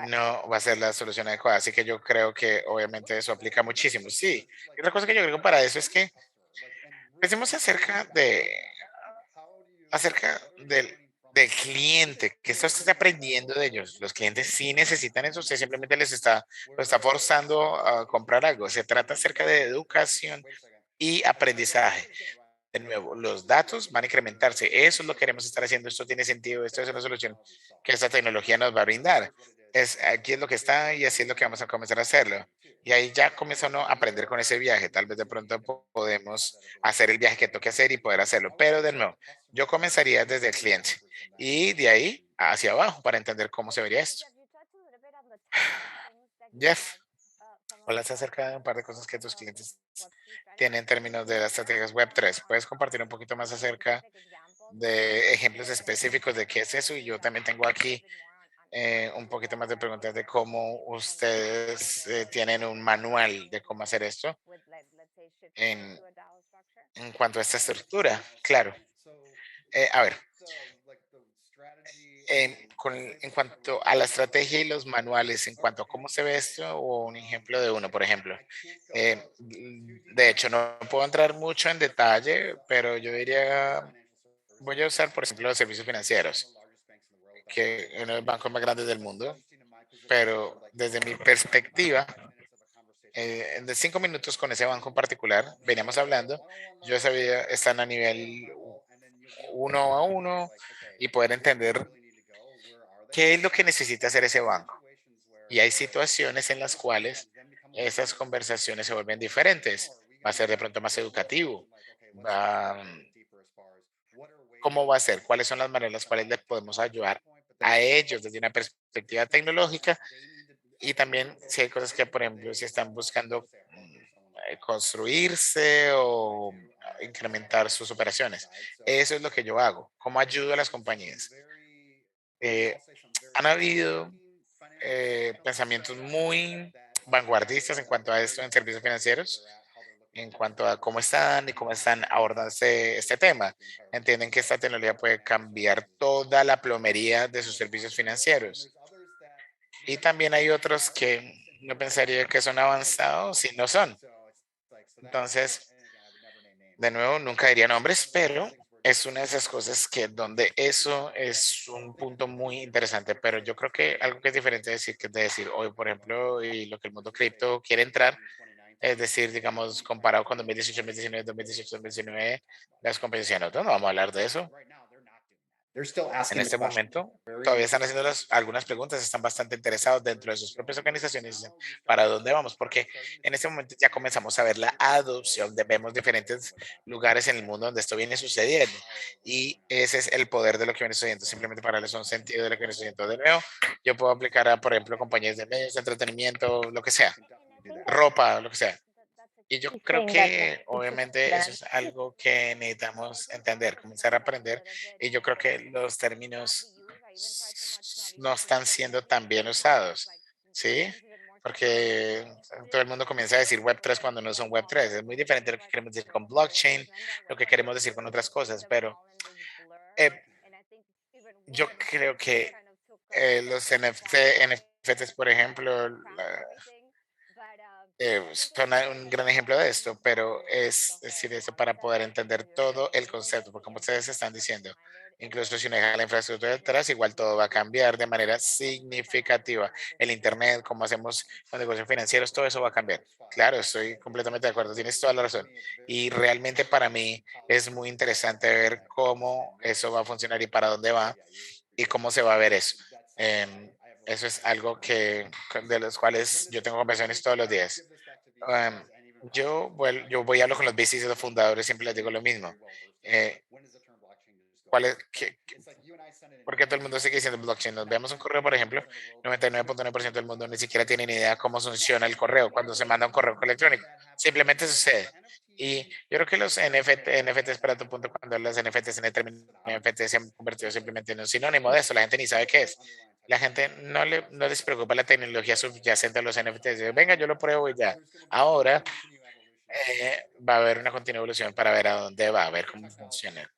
no va a ser la solución adecuada. Así que yo creo que obviamente eso aplica muchísimo. Sí, y otra cosa que yo creo para eso es que pensemos acerca del cliente, que esto está aprendiendo de ellos. Los clientes sí necesitan eso, usted simplemente lo está forzando a comprar algo. Se trata acerca de educación y aprendizaje. De nuevo, los datos van a incrementarse. Eso es lo que queremos estar haciendo. Esto tiene sentido. Esto es una solución que esta tecnología nos va a brindar. Aquí es lo que está y así es lo que vamos a comenzar a hacerlo. Y ahí ya comienza uno a aprender con ese viaje. Tal vez de pronto podemos hacer el viaje que toque hacer y poder hacerlo. Pero de nuevo, yo comenzaría desde el cliente y de ahí hacia abajo para entender cómo se vería esto. Jeff, hablas acerca de un par de cosas que tus clientes tienen en términos de las estrategias Web3. ¿Puedes compartir un poquito más acerca de ejemplos específicos de qué es eso? Y yo también tengo aquí un poquito más de preguntas de cómo ustedes tienen un manual de cómo hacer esto en, en cuanto a esta estructura. Claro. A ver, en cuanto a la estrategia y los manuales, en cuanto a cómo se ve esto, o un ejemplo de uno, por ejemplo. De hecho, no puedo entrar mucho en detalle, pero yo diría, voy a usar, por ejemplo, los servicios financieros, que uno de los bancos más grandes del mundo, pero desde mi perspectiva, de 5 minutos con ese banco en particular, veníamos hablando, yo sabía, están a nivel uno a uno y poder entender qué es lo que necesita hacer ese banco. Y hay situaciones en las cuales esas conversaciones se vuelven diferentes. Va a ser de pronto más educativo. Va, ¿Cómo va a ser? ¿Cuáles son las maneras en las cuales les podemos ayudar a ellos desde una perspectiva tecnológica? Y también si hay cosas que, por ejemplo, si están buscando construirse o incrementar sus operaciones. Eso es lo que yo hago. ¿Cómo ayudo a las compañías? Eh, Han habido pensamientos muy vanguardistas en cuanto a esto en servicios financieros, en cuanto a cómo están y cómo están abordando este tema. Entienden que esta tecnología puede cambiar toda la plomería de sus servicios financieros. Y también hay otros que no pensaría que son avanzados si no son. Entonces, de nuevo, nunca diría nombres, pero es una de esas cosas que donde eso es un punto muy interesante, pero yo creo que algo que es diferente decir que es de decir hoy, por ejemplo, y lo que el mundo cripto quiere entrar, es decir, digamos, comparado con 2018, 2019, 2018, 2019, las compañías decían, no vamos a hablar de eso. They're still En asking the este question. momento, todavía están haciendo algunas preguntas, están bastante interesados dentro de sus propias organizaciones, dicen, ¿para dónde vamos? Porque en este momento ya comenzamos a ver la adopción, vemos diferentes lugares en el mundo donde esto viene sucediendo y ese es el poder de lo que viene sucediendo, simplemente para darles un sentido de lo que viene sucediendo. De nuevo, yo puedo aplicar a, por ejemplo, compañías de medios de entretenimiento, lo que sea, ropa, lo que sea. Y yo creo que obviamente eso es algo que necesitamos entender, comenzar a aprender. Y yo creo que los términos no están siendo tan bien usados, ¿sí? Porque todo el mundo comienza a decir Web3 cuando no son Web3. Es muy diferente lo que queremos decir con blockchain, lo que queremos decir con otras cosas, pero eh, yo creo que los NFTs, por ejemplo, son un gran ejemplo de esto, pero es decir, eso para poder entender todo el concepto, porque como ustedes están diciendo, incluso si uno deja la infraestructura detrás, igual todo va a cambiar de manera significativa. El Internet, cómo hacemos los negocios financieros, todo eso va a cambiar. Claro, estoy completamente de acuerdo, tienes toda la razón. Y realmente para mí es muy interesante ver cómo eso va a funcionar y para dónde va y cómo se va a ver eso. Em, Eso es algo que de los cuales yo tengo conversaciones todos los días. Am, yo voy a hablar con los VCs y los fundadores, siempre les digo lo mismo. Eh, ¿Cuál es, ¿Por qué todo el mundo sigue diciendo blockchain? Nos vemos un correo, por ejemplo, 99.9% del mundo ni siquiera tiene ni idea cómo funciona el correo cuando se manda un correo electrónico. Simplemente sucede. Y yo creo que los NFTs, para tu punto, cuando las NFTs en el término NFT se han convertido simplemente en un sinónimo de eso, la gente ni sabe qué es. La gente no les preocupa la tecnología subyacente a los NFTs. Venga, yo lo pruebo y ya. Ahora va a haber una continua evolución para ver a dónde va, a ver cómo funciona.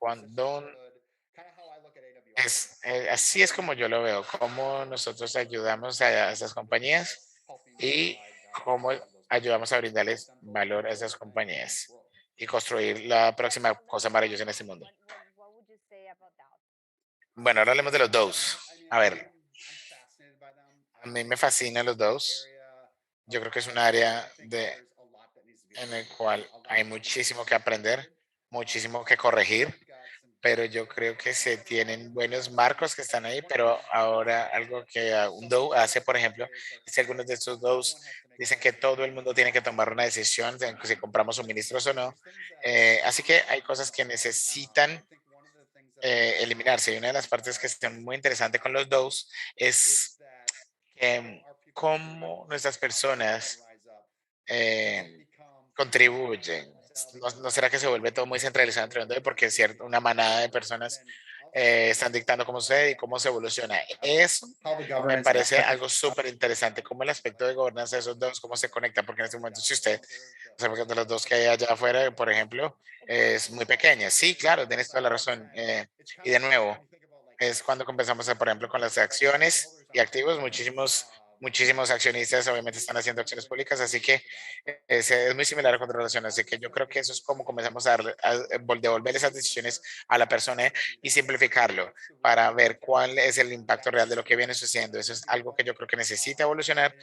Así es como yo lo veo, cómo nosotros ayudamos a esas compañías y cómo ayudamos a brindarles valor a esas compañías y construir la próxima cosa maravillosa en este mundo. Bueno, ahora hablemos de los dos. A ver, a mí me fascinan los dos. Yo creo que es un área en el cual hay muchísimo que aprender. muchísimo que corregir, pero yo creo que se tienen buenos marcos que están ahí, pero ahora algo que un DOE hace, por ejemplo, es que algunos de estos DOEs dicen que todo el mundo tiene que tomar una decisión de si compramos suministros o no. Así que hay cosas que necesitan eliminarse. Y una de las partes que están muy interesante con los DOEs es cómo nuestras personas contribuyen. ¿No será que se vuelve todo muy centralizado entre donde? Porque es cierto, una manada de personas están dictando cómo sucede y cómo se evoluciona. Eso How the me governance parece aspect of algo súper interesante, cómo el aspecto de gobernanza de esos dos, cómo se conectan, porque en este momento si usted, o sea, porque de los dos que hay allá afuera, por ejemplo, es muy pequeña. Sí, claro, tienes toda la razón. Y de nuevo, es cuando comenzamos, por ejemplo, con las acciones y activos, muchísimos accionistas obviamente están haciendo acciones públicas, así que es muy similar a contrarrelación, así que yo creo que eso es como comenzamos devolver esas decisiones a la persona y simplificarlo para ver cuál es el impacto real de lo que viene sucediendo. Eso es algo que yo creo que necesita evolucionar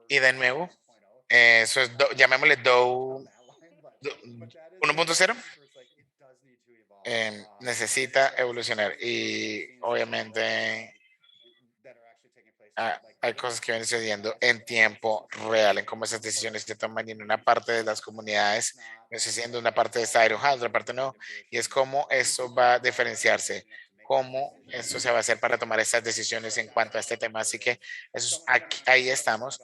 y de nuevo, eso es, llamémosle DOE 1.0, necesita evolucionar y obviamente hay cosas que vienen sucediendo en tiempo real, en cómo esas decisiones se toman y en una parte de las comunidades, no sé, siendo una parte de Styro House, otra parte no, y es cómo eso va a diferenciarse, cómo esto se va a hacer para tomar estas decisiones en cuanto a este tema. Así que eso ahí estamos.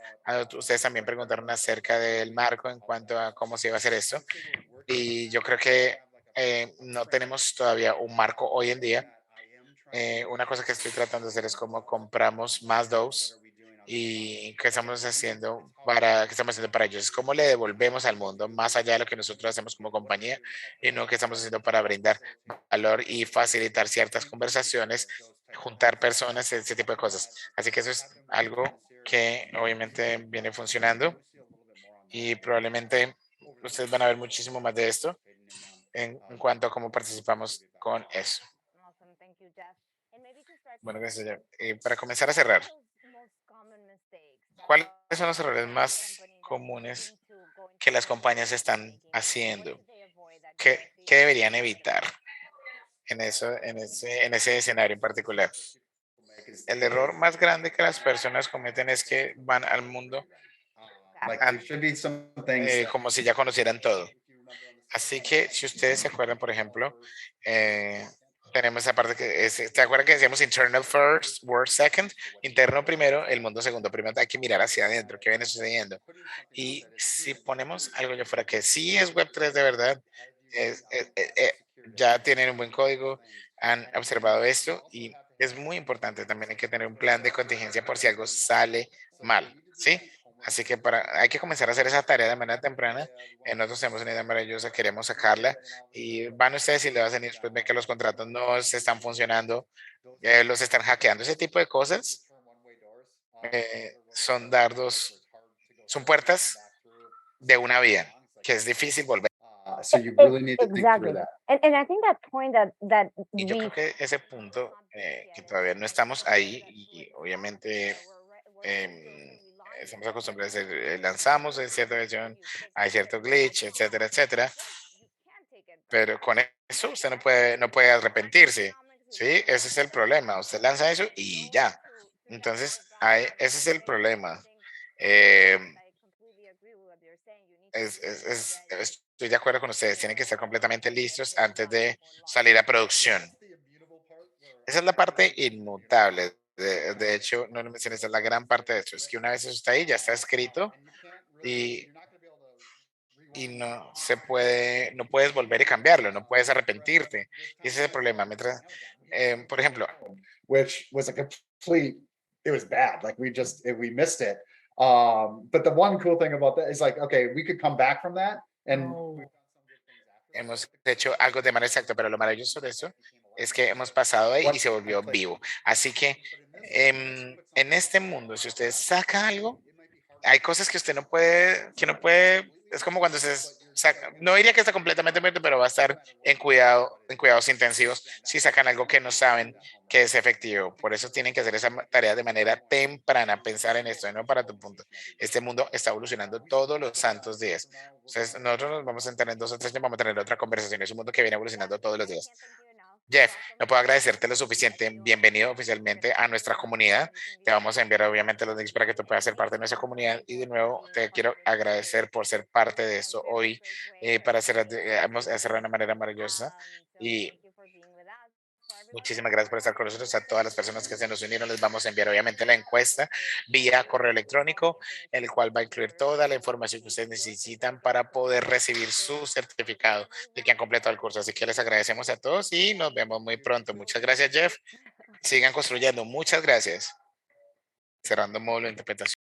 Ustedes también preguntaron acerca del marco en cuanto a cómo se iba a hacer esto, y yo creo que no tenemos todavía un marco hoy en día. Una cosa que estoy tratando de hacer es cómo compramos más dos y qué estamos haciendo para ellos, cómo le devolvemos al mundo más allá de lo que nosotros hacemos como compañía y no qué estamos haciendo para brindar valor y facilitar ciertas conversaciones, juntar personas, ese tipo de cosas. Así que eso es algo que obviamente viene funcionando y probablemente ustedes van a ver muchísimo más de esto en cuanto a cómo participamos con eso. Awesome. Thank you, Jeff. And maybe to start Bueno, things gracias. off, Ya. Para comenzar a cerrar, what are those most common mistakes that ¿cuáles son los a errores large más company that's comunes looking to go que into las compañías sustainability are están making? What haciendo? should they avoid that you ¿Qué, see qué as deberían a evitar en ese escenario en particular? El error más grande que las personas cometen es que van al mundo Like there an- should be some things that, como si ya conocieran todo. Así que si ustedes se acuerdan, por ejemplo, eh, tenemos esa parte que es, ¿te acuerdan que decíamos internal first, word second? Interno primero, el mundo segundo. Primero hay que mirar hacia adentro, qué viene sucediendo. Y si ponemos algo allá afuera que sí es Web3 de verdad, es- eh, eh, eh, ya tienen un buen código, han observado esto y es muy importante también hay que tener un plan de contingencia por si algo sale mal, ¿sí? Así que hay que comenzar a hacer esa tarea de manera temprana. Nosotros tenemos una idea maravillosa, queremos sacarla y van ustedes y le hacen y después ven que los contratos no se están funcionando, los están hackeando. Ese tipo de cosas son dardos, son puertas de una vía que es difícil volver. so you really need to think through Exactly. that. And I think that point that Y yo we creo que ese punto que todavía no estamos ahí y obviamente estamos acostumbrados a decir, lanzamos en cierta versión, hay cierto glitch, etcétera, etcétera, pero con eso usted no puede arrepentirse, ¿sí? Ese es el problema, usted lanza eso y ya. Entonces, ese es el problema. Eh, estoy de acuerdo con ustedes, tienen que estar completamente listos antes de salir a producción. Esa es la parte inmutable. De hecho, no lo mencioné, esa es la gran parte de esto. Es que una vez eso está ahí, ya está escrito y, y no se puede, no puedes volver y cambiarlo, no puedes arrepentirte. Y ese es el problema. Mientras, por ejemplo, Which was a complete, it was bad. Like we missed it. But the one cool thing about that is like, okay, we could come back from that and hemos hecho algo de manera exacta, pero lo maravilloso de eso es que hemos pasado ahí y se volvió vivo. Así que en este mundo, si usted saca algo, hay cosas que usted no puede, es como cuando no diría que está completamente muerto, pero va a estar en cuidados intensivos si sacan algo que no saben que es efectivo. Por eso tienen que hacer esa tarea de manera temprana, pensar en esto, no para tu punto. Este mundo está evolucionando todos los santos días. Entonces, nosotros nos vamos a entrar en 2 o 3 años, vamos a tener otra conversación. Es un mundo que viene evolucionando todos los días. Jeff, no puedo agradecerte lo suficiente. Bienvenido oficialmente a nuestra comunidad. Te vamos a enviar obviamente los links para que tú puedas ser parte de nuestra comunidad. Y de nuevo, te quiero agradecer por ser parte de esto hoy para hacerlo de una manera maravillosa. Y muchísimas gracias por estar con nosotros. A todas las personas que se nos unieron, les vamos a enviar obviamente la encuesta vía correo electrónico, el cual va a incluir toda la información que ustedes necesitan para poder recibir su certificado de que han completado el curso. Así que les agradecemos a todos y nos vemos muy pronto. Muchas gracias, Jeff. Sigan construyendo. Muchas gracias. Cerrando módulo de interpretación.